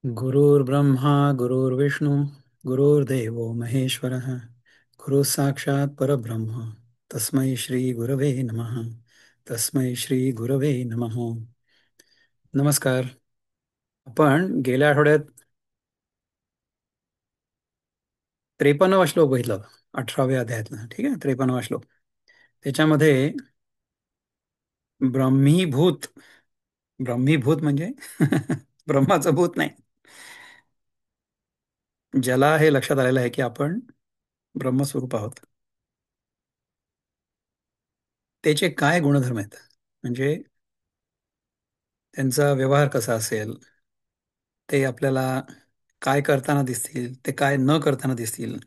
गुरुर्ब्रह्मा गुरुर्विष्णू गुरुर्देवो महेश्वरः गुरु साक्षात परब्रह्म तस्मै श्री गुरवे नमः. तस्मै श्री गुरवे नमः. नमस्कार. आपण गेल्या आठवड्यात 53वा श्लोक बघितला होता. 18व्या अध्यायातला. ठीक आहे, 53वा श्लोक. त्याच्यामध्ये ब्रह्मीभूत, ब्रह्मीभूत म्हणजे ब्रह्माचं भूत नाही, ज्याला हे लक्षात आलेलं आहे की आपण ब्रह्मस्वरूप आहोत, त्याचे काय गुणधर्म आहेत, म्हणजे त्यांचा व्यवहार कसा असेल, ते आपल्याला काय करताना दिसतील, ते काय न करताना दिसतील.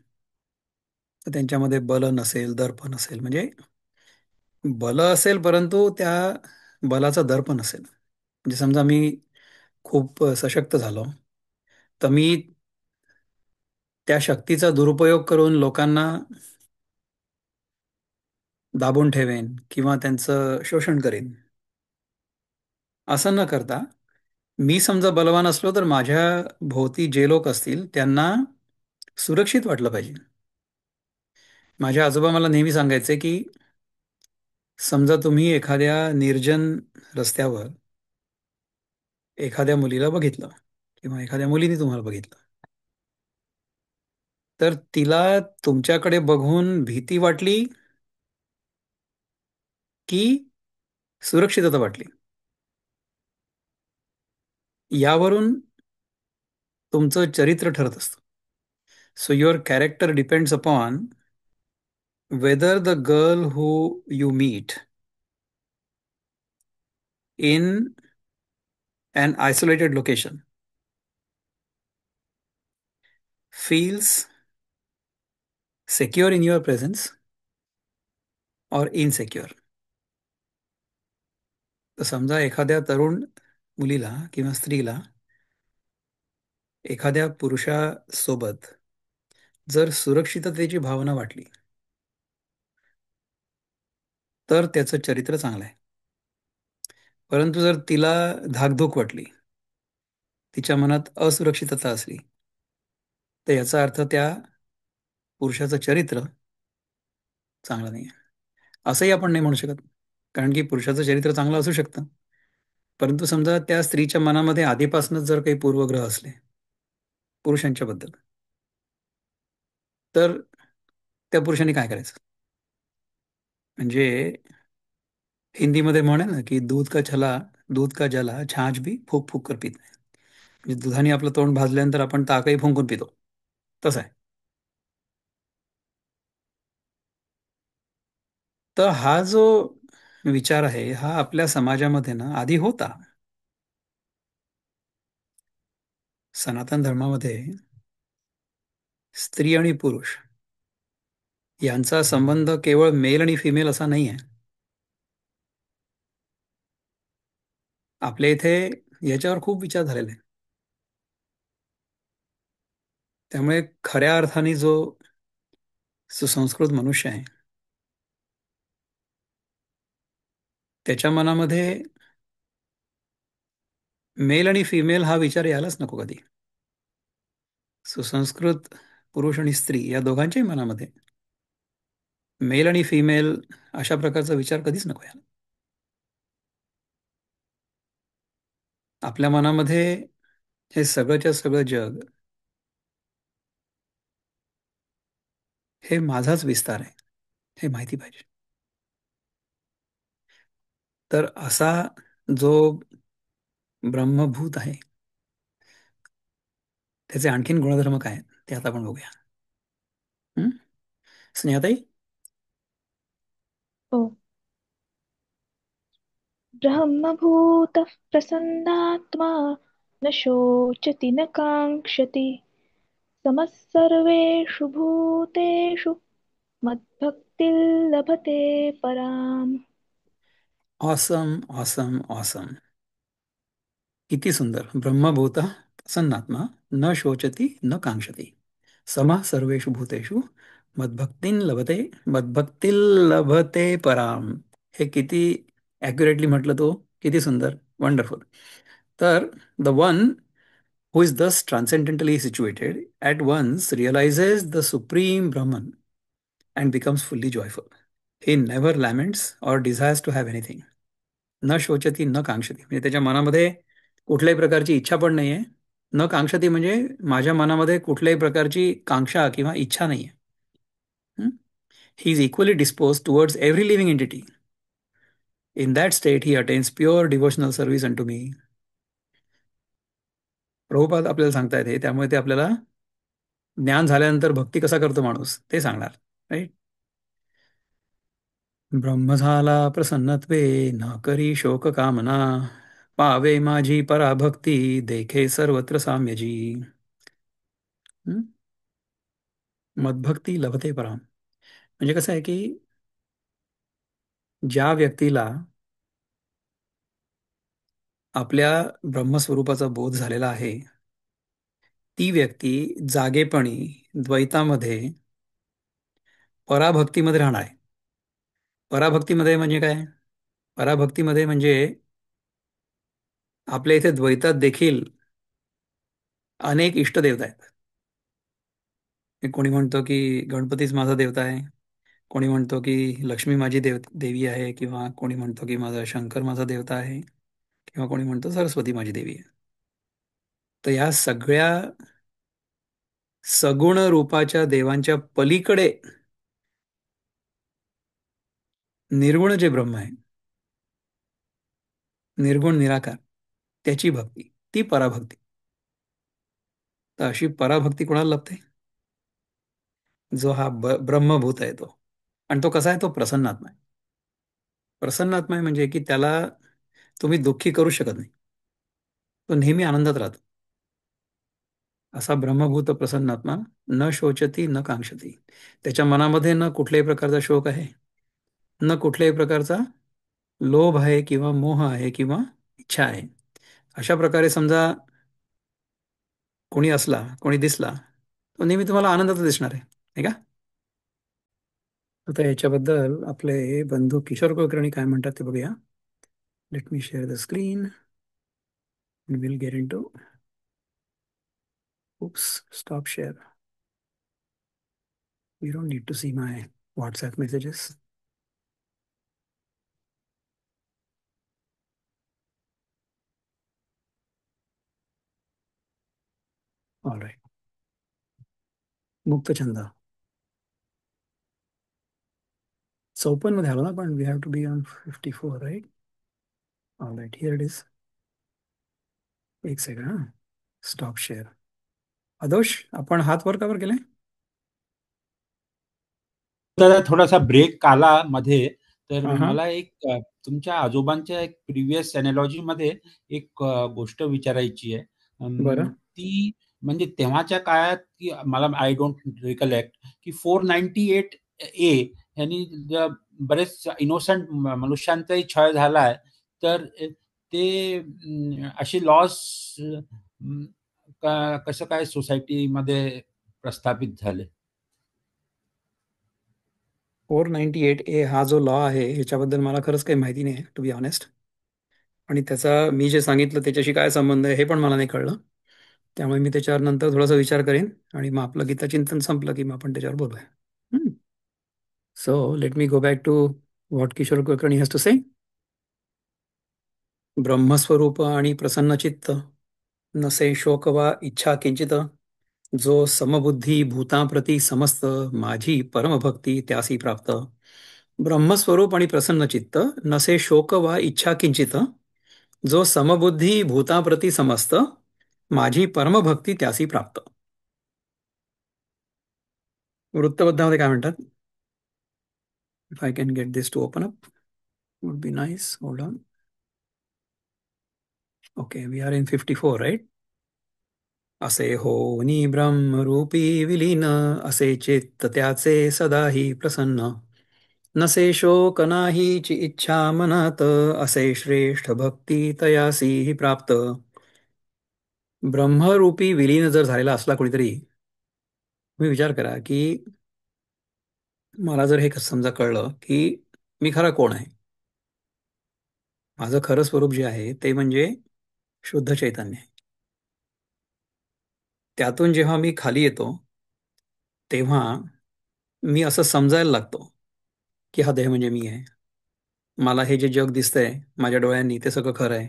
तर त्यांच्यामध्ये बल नसेल, दर्प नसेल, म्हणजे बल असेल परंतु त्या बलाचा दर्प नसेल. म्हणजे समजा मी खूप सशक्त झालो, तर मी त्या शक्तीचा दुरुपयोग करून लोकांना दाबून ठेवेन किंवा त्यांचं शोषण करेन. असं न करता मी समजा बलवान असलो तर माझ्या भोवती जे लोक असतील त्यांना सुरक्षित वाटलं पाहिजे. माझे आजोबा मला नेहमी सांगायचे की समजा तुम्ही एखाद्या निर्जन रस्त्यावर एखाद्या मुलीला बघितलं किंवा एखाद्या मुलीने तुम्हाला बघितलं, तर तिला तुमच्याकडे बघून भीती वाटली की सुरक्षितता वाटली, यावरून तुमचं चरित्र ठरत असतं. So your character depends upon whether the girl who you meet in an isolated location feels secure in your presence or insecure. तर समजा एखाद्या तरुण मुलीला किंवा स्त्रीला एखाद्या पुरुषासोबत जर सुरक्षिततेची भावना वाटली, तर त्याचं चरित्र चांगलं आहे. परंतु जर तिला धाकधूक वाटली, तिच्या मनात असुरक्षितता असली, तर याचा अर्थ त्या पुरुषाचं चरित्र चांगलं नाही आहे. असंही आपण नाही म्हणू शकत, कारण की पुरुषाचं चरित्र चांगलं असू शकतं, परंतु समजा त्या स्त्रीच्या मनामध्ये आधीपासूनच जर काही पूर्वग्रह असले पुरुषांच्या बद्दल, तर त्या पुरुषांनी काय करायचं? म्हणजे हिंदीमध्ये म्हणे ना की दूध का जला छाछ भी फूक फूक कर पीत नाही. म्हणजे दुधाने आपलं तोंड भाजल्यानंतर आपण ताकही फुंकून पितो, तसं आहे. तर हा जो विचार आहे हा आपल्या समाजामध्ये ना आधी होता. सनातन धर्मामध्ये स्त्री आणि पुरुष यांचा संबंध केवळ मेल आणि फिमेल असा नाही आहे. आपल्या इथे याच्यावर खूप विचार झालेले आहे. त्यामुळे खऱ्या अर्थाने जो सुसंस्कृत मनुष्य आहे त्याच्या मनामध्ये मेल आणि फिमेल हा विचार यायलाच नको कधी. सुसंस्कृत पुरुष आणि स्त्री या दोघांच्याही मनामध्ये मेल आणि फिमेल अशा प्रकारचा विचार कधीच नको यायला. आपल्या मनामध्ये हे सगळंच्या सगळं जग हे माझाच विस्तार आहे हे माहिती पाहिजे. तर असा जो ब्रह्मभूत आहे त्याचे आणखीन गुणधर्म काय आहेत ते आता आपण बघूया. हं? स्नेहाताई. ओ ब्रह्मभूतः प्रसन्नात्मा न शोचति न काङ्क्षति समः सर्वेषु भूतेषु मद्भक्तिं लभते पराम्. Awesome awesome awesome. किती सुंदर. ब्रह्मभूत प्रसन्नात्मा न शोचती न कांक्षती समः सर्वेषु भूतेषु मद्भक्तिं लभते पराम. हे किती ॲक्युरेटली म्हटलं तो, किती सुंदर, वंडरफुल. तर the one who is thus transcendently situated, at once realizes the supreme Brahman and becomes fully joyful. He never laments or desires to have anything. न शोचती न कांक्षती, म्हणजे त्याच्या मनामध्ये कुठल्याही प्रकारची इच्छा पण नाहीये. न कांक्षती म्हणजे माझ्या मनामध्ये कुठल्याही प्रकारची कांक्षा किंवा इच्छा नाहीये. He is equally dispose towards every living entity. In that state he attains pure devotional service unto me. Prabhupada आपल्याला सांगतायत हे, त्यामुळे ते आपल्याला ज्ञान झाल्यानंतर भक्ती कसा करतो माणूस ते सांगणार. राईट. ब्रह्म झाला प्रसन्नत्वे, न करी शोक कामना, पावे माझी पराभक्ती, देखे सर्वत्र साम्यजी. हं? मदभक्ती लभते पराम. म्हणजे कसं आहे की ज्या व्यक्तीला आपल्या ब्रह्मस्वरूपाचा बोध झालेला आहे, ती व्यक्ती जागेपणी द्वैतामध्ये पराभक्तीमध्ये राहणार आहे. पराभक्तीमध्ये म्हणजे काय? पराभक्तीमध्ये म्हणजे आपल्या इथे द्वैतात देखील अनेक इष्टदेवता आहेत. कोणी म्हणतो की गणपतीच माझा देवता आहे, कोणी म्हणतो की लक्ष्मी माझी देवी आहे, किंवा कोणी म्हणतो की माझा शंकर माझा देवता आहे, किंवा कोणी म्हणतो सरस्वती माझी देवी आहे. तर या सगळ्या सगुण रूपाच्या देवांच्या पलीकडे निर्गुण जे ब्रह्म आहे, निर्गुण निराकार, त्याची भक्ती, ती पराभक्ती. तर अशी पराभक्ती कोणाला लभते? जो हा ब्रह्मभूत आहे तो. आणि तो कसा आहे? तो प्रसन्नात्मा आहे. प्रसन्नात्मा आहे म्हणजे की त्याला तुम्ही दुःखी करू शकत नाही. तो नेहमी आनंदात राहतो. असा ब्रह्मभूत प्रसन्नात्मा न शोचती न कांक्षती. त्याच्या मनामध्ये न कुठल्याही प्रकारचा शोक आहे, न कुठल्याही प्रकारचा लोभ आहे किंवा मोह आहे किंवा इच्छा आहे. अशा प्रकारे समजा कोणी असला, कोणी दिसला, तो नेहमी तुम्हाला आनंदात दिसणार आहे, नाही का? आता याच्याबद्दल आपले बंधू किशोर कुलकर्णी काय म्हणतात ते बघूया. Let me share the screen. Will get into. Oops, stop share. You don't need to see my WhatsApp messages. All right. मुक्त छंद 54 मध्ये आलो ना, पण we have to be on 54, right? All right, here it is. एक second हा. Stop share. Adosh, आपण हात वर कवर केले? तर थोडासा ब्रेक आला मध्ये, तर हा हा. मला एक तुमच्या आजोबांच्या एक प्रिव्हियस एनॉलॉजी मध्ये एक गोष्ट विचारायची आहे. बरं. ती म्हणजे तेव्हाच्या काळात, की मला आय डोंट रिकलेक्ट की 498A यांनी बरेच इनोसंट मनुष्यांचाही छळ झालाय, तर ते असे लॉस कसं काय सोसायटीमध्ये प्रस्थापित झाले? 498A हा जो लॉ आहे ह्याच्याबद्दल मला खरंच काही माहिती नाही, टू बी ऑनेस्ट. आणि त्याचा मी जे सांगितलं त्याच्याशी काय संबंध आहे हे पण मला नाही कळलं. त्यामुळे मी त्याच्यावर नंतर थोडासा विचार करेन, आणि मग आपलं गीताचिंतन संपलं की मग आपण त्याच्यावर बोलूया. So let me go back to what Kishore Kulkarni has to say. ब्रह्मस्वरूप आणि प्रसन्नचित्त, नसे शोक वा इच्छा किंचित, जो समबुद्धी भूतांप्रती समस्त, माझी परमभक्ती त्यासी प्राप्त. ब्रह्मस्वरूप आणि प्रसन्नचित्त, नसे शोक वा इच्छा किंचित, जो समबुद्धी भूतांप्रती समस्त, माझी परमभक्ती त्यासी प्राप्त. वृत्तबद्धामध्ये काय म्हणतात? If I can get this to open up would be nice. Hold on. Okay, we are in 54, right? असे होनी ब्रह्मरूपी विलीन, असे चित्त त्याचे सदाही प्रसन्न, नसे शोक नाहीची इच्छा मनात, असे श्रेष्ठ भक्ती तयासी प्राप्त. ब्रह्मरूपी विलीन जर झालेला असला कोणीतरी, तुम्ही विचार करा की मला जर हे समजा कळलं की मी खरा कोण आहे, माझं खरं स्वरूप जे आहे ते म्हणजे शुद्ध चैतन्य आहे. त्यातून जेव्हा मी खाली येतो तेव्हा मी असं समजायला लागतो की हा देह म्हणजे मी आहे. मला हे जे जग दिसतंय माझ्या डोळ्यांनी ते सगळं खरं आहे.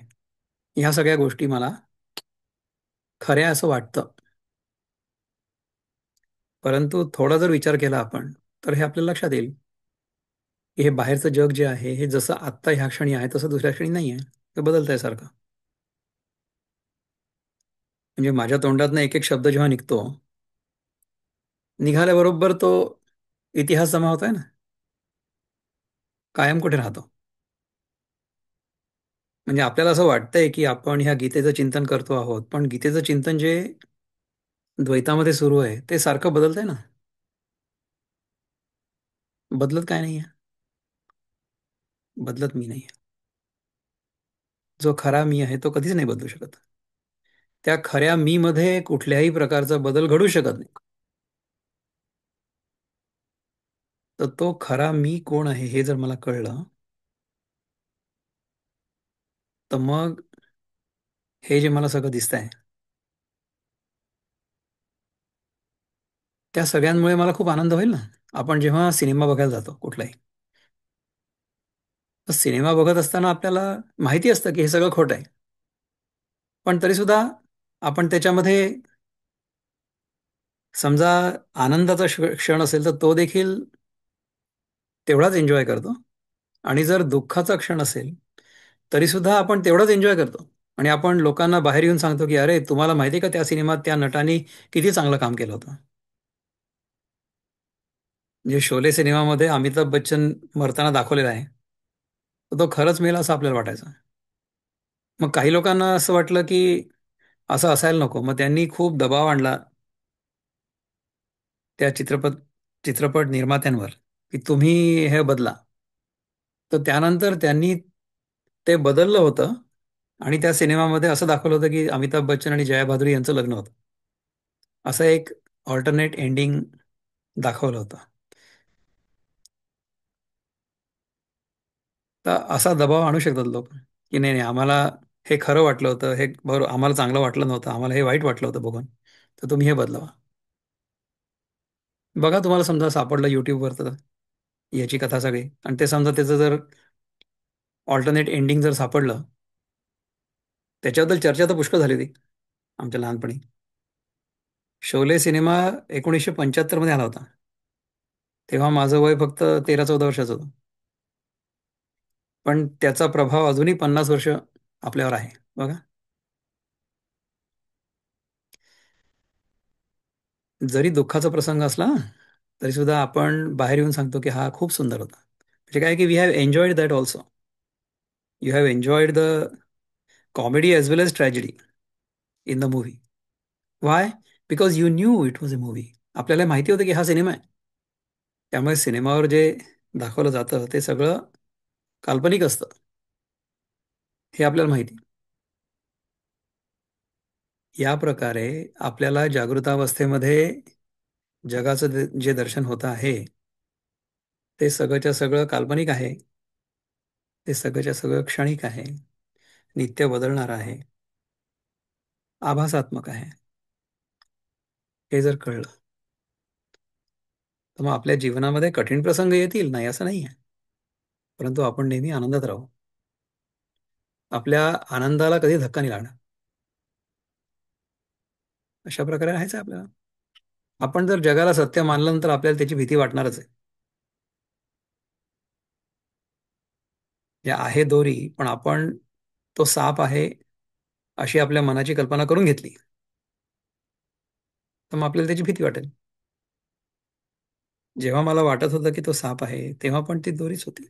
ह्या सगळ्या गोष्टी मला खऱ्या असं वाटतं. परंतु थोडा जर विचार केला आपण तर हे आपल्याला लक्षात येईल की हे बाहेरचं जग जे आहे हे जसं आत्ता ह्या क्षणी आहे तसं दुसऱ्या क्षणी नाही आहे. ते बदलतंय सारखं. म्हणजे माझ्या तोंडातनं एक एक शब्द जेव्हा निघतो, निघाल्याबरोबर तो इतिहास जमा होतोय ना, कायम कुठे राहतो. म्हणजे आपल्याला असं वाटतंय की आपण ह्या गीतेचं चिंतन करतो आहोत, पण गीतेचं चिंतन जे द्वैतामध्ये सुरू आहे ते सारखं बदलतंय ना. बदलत काय नाहीये. बदलत मी नाहीये. जो खरा मी आहे तो कधीच नाही बदलू शकत. त्या खऱ्या मी मध्ये कुठल्याही प्रकारचा बदल घडू शकत नाही. तर तो खरा मी कोण आहे हे जर मला कळलं तर मग हे जे मला सगळं दिसतंय त्या सगळ्यांमुळे मला खूप आनंद होईल ना. आपण जेव्हा सिनेमा बघायला जातो कुठलाही, तर सिनेमा बघत असताना आपल्याला माहिती असतं की हे सगळं खोटं आहे. पण तरी सुद्धा आपण त्याच्यामध्ये समजा आनंदाचा क्षण असेल तर तो देखील तेवढाच एन्जॉय करतो. आणि जर दुःखाचा क्षण असेल तरी सुद्धा आपण तेवढाच एन्जॉय करतो. आणि आपण लोकांना बाहेर येऊन सांगतो की अरे तुम्हाला माहिती आहे का त्या सिनेमात त्या नटाने किती चांगलं काम केलं होतं. म्हणजे शोले सिनेमामध्ये अमिताभ बच्चन मरताना दाखवलेला आहे, तर तो खरंच मेला असं आपल्याला वाटायचं. मग काही लोकांना असं वाटलं की असं असायला नको, मग त्यांनी खूप दबाव आणला त्या चित्रपट निर्मात्यांवर की तुम्ही हे बदला. तर त्यानंतर त्यांनी ते बदललं होतं आणि त्या सिनेमामध्ये असं दाखवलं होतं की अमिताभ बच्चन आणि जया भादुरी यांचं लग्न होतं. असं एक ऑल्टरनेट एंडिंग दाखवलं होतं. तर असा दबाव आणू शकतात लोक की नाही नाही आम्हाला हे खरं वाटलं होतं, हे बरोबर आम्हाला चांगलं वाटलं नव्हतं, आम्हाला हे वाईट वाटलं होतं बघून, तर तुम्ही हे बदलावा. बघा तुम्हाला समजा सापडलं युट्यूबवर तर याची कथा सगळी, आणि ते समजा त्याचं जर ऑल्टरनेट एंडिंग जर सापडलं, त्याच्याबद्दल चर्चा तर पुष्कळ झाली होती आमच्या लहानपणी. शोले सिनेमा 1975 मध्ये आला होता. तेव्हा माझं वय फक्त 13-14 वर्षाचं होतं. पण त्याचा प्रभाव अजूनही 50 वर्ष आपल्यावर आहे बघा. जरी दुःखाचा प्रसंग असला ना, तरी सुद्धा आपण बाहेर येऊन सांगतो की हा खूप सुंदर होता. म्हणजे काय की we have enjoyed that also. You have enjoyed the comedy as well as tragedy in the movie. Why? Because you knew it was a movie. आपल्याला माहिती होतं की हा सिनेमा आहे. त्यामुळे सिनेमावर जे दाखवलं जातं ते सगळं काल्पनिक असतं हे आपल्याला माहिती. या प्रकारे आपल्याला जागृतावस्थेमध्ये जगाचं जे दर्शन होतं आहे ते सगळंच्या सगळं काल्पनिक आहे. ते सगळंच्या सगळं क्षणिक आहे, नित्य बदलणार आहे, आभासात्मक आहे. हे जर कळलं तर मग आपल्या जीवनामध्ये कठीण प्रसंग येतील, नाही असं नाही आहे, परंतु आपण नेहमी आनंदात राहू. आपल्या आनंदाला कधी धक्का नाही लागणार. अशा प्रकारे राहायचं आपल्याला. आपण जर जगाला सत्य मानलं तर आपल्याला त्याची भीती वाटणारच आहे. जे आहे दोरी, पण आपण तो साप आहे अशी आपल्या मनाची कल्पना करून घेतली तर मग आपल्याला त्याची भीती वाटेल. जेव्हा मला वाटत होतं की तो साप आहे तेव्हा पण ती दोरीच होती,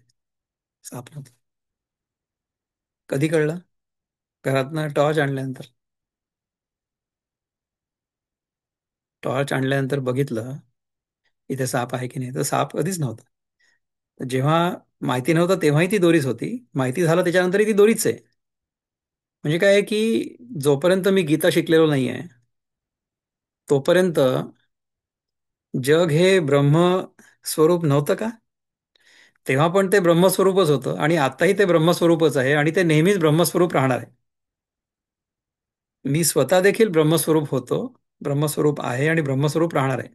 साप नव्हता. कधी कळलं? घरातनं टॉर्च आणल्यानंतर. टॉर्च आणल्यानंतर बघितलं इथे साप आहे की नाही, तर साप कधीच नव्हता. जेव्हा माहिती नव्हतं तेव्हाही ती दोरीच होती, माहिती झालं त्याच्यानंतरही ती दोरीच आहे. म्हणजे काय आहे की जोपर्यंत मी गीता शिकलेलो नाहीये तोपर्यंत जग हे ब्रह्म स्वरूप नव्हतं का? तेव्हा पण ते ब्रह्मस्वरूपच होतं आणि आताही ते ब्रह्मस्वरूपच आहे आणि ते नेहमीच ब्रह्मस्वरूप राहणार आहे. मी स्वतः देखील ब्रह्मस्वरूप होतो ब्रह्मस्वरूप आहे आणि ब्रह्मस्वरूप राहणार आहे.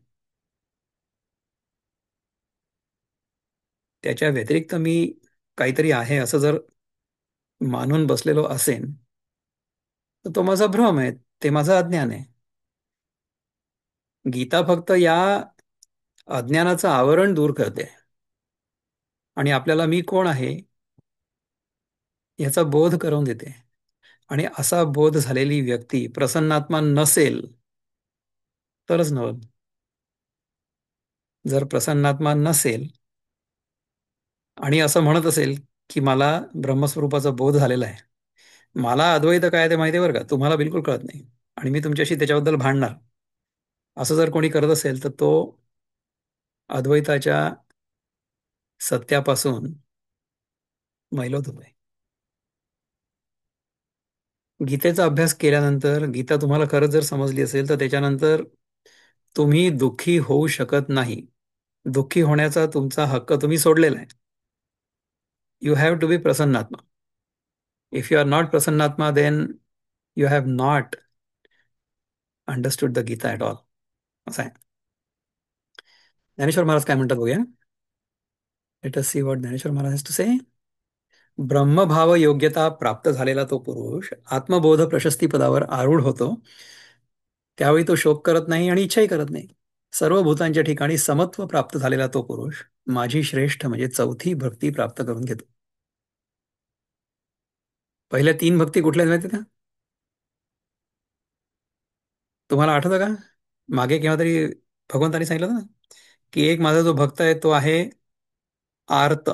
त्याच्या व्यतिरिक्त मी काहीतरी आहे असं जर मानून बसलेलो असेन, तर तो माझा भ्रम आहे, ते माझं अज्ञान आहे. गीता फक्त या अज्ञानाचं आवरण दूर करते आणि आपल्याला मी कोण आहे याचा बोध करून देते. आणि असा बोध झालेली व्यक्ती प्रसन्नात्मा नसेल तरच नवल. जर प्रसन्नात्मा नसेल आणि असं म्हणत असेल की मला ब्रह्मस्वरूपाचा बोध झालेला आहे, मला अद्वैत काय ते माहिती आहे बरं का, तुम्हाला बिलकुल कळत नाही, आणि मी तुमच्याशी त्याच्याबद्दल भांडणार, असं जर कोणी करत असेल तर तो अद्वैताच्या सत्यापासून मैलोत होतोय. गीतेचा अभ्यास केल्यानंतर, गीता तुम्हाला खरंच जर समजली असेल तर त्याच्यानंतर तुम्ही दुःखी होऊ शकत नाही. दुःखी होण्याचा तुमचा हक्क तुम्ही सोडलेला आहे. यू हॅव टू बी प्रसन्नात्मा. इफ यू आर नॉट प्रसन्नात्मा, then you have not understood the Gita at all. असं आहे. ज्ञानेश्वर महाराज काय म्हणतात बघूया. Let us see what Dnyaneshwar Maharaj has to say. ब्रह्मभाव योग्यता प्राप्त झालेला तो पुरुष आत्मबोध प्रशस्ती पदावर आरूढ होतो. त्यावेळी तो शोक करत नाही आणि इच्छाही करत नाही. सर्व भूतांच्या ठिकाणी समत्व प्राप्त झालेला तो पुरुष माझी श्रेष्ठ म्हणजे चौथी भक्ती प्राप्त करून घेतो. पहिल्या 3 भक्ती कुठल्या माहिती का तुम्हाला, आठवतं का? मागे केव्हा तरी भगवंतानी सांगितलं होतं ना की एक माझा जो भक्त आहे तो आहे आर्त.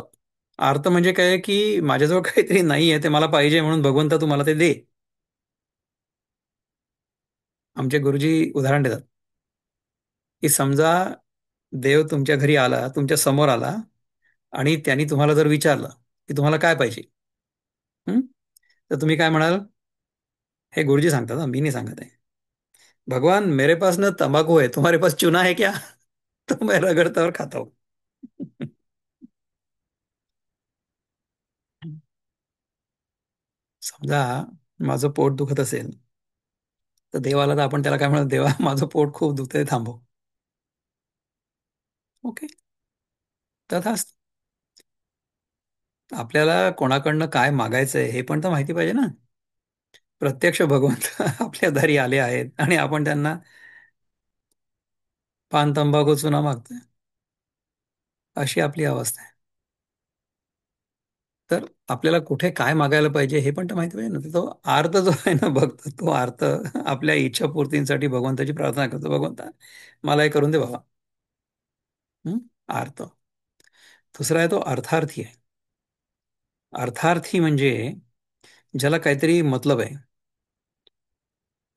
आर्त म्हणजे काय की माझ्याजवळ काहीतरी नाही आहे, ते मला पाहिजे, म्हणून भगवंता तू मला ते दे. आमचे गुरुजी उदाहरण देतात की समजा देव तुमच्या घरी आला, तुमच्या समोर आला, आणि त्यांनी तुम्हाला जर विचारलं की तुम्हाला काय पाहिजे, हं? तर तुम्ही काय म्हणाल? हे गुरुजी सांगतात, मी नाही सांगत आहे. भगवान, मेरे पास ना तंबाकू है, तुम्हारे पास चुना है क्या? तो मैं रगड़ता और खाता हूं. समजा माझं पोट दुखत असेल तर देवाला, तर आपण त्याला काय म्हणत, देवा माझं पोट खूप दुखतंय, थांबव. ओके, तथास्तु. आपल्याला कोणाकडनं काय मागायचंय हे पण तर माहिती पाहिजे ना. प्रत्यक्ष भगवंत आपल्या दारी आले आहेत आणि आपण त्यांना पान तंबाखू चुना मागतोय, अशी आपली अवस्था आहे. तर आपल्याला कुठे काय मागायला पाहिजे हे पण तर माहिती पाहिजे ना. तर तो आर्त जो आहे ना भक्त, तो आर्त आपल्या इच्छापूर्तींसाठी भगवंताची प्रार्थना करतो, भगवंता मला हे करून दे बाबा. हं? आर्त. दुसरा आहे तो अर्थार्थी आहे. अर्थार्थी म्हणजे ज्याला काहीतरी मतलब आहे,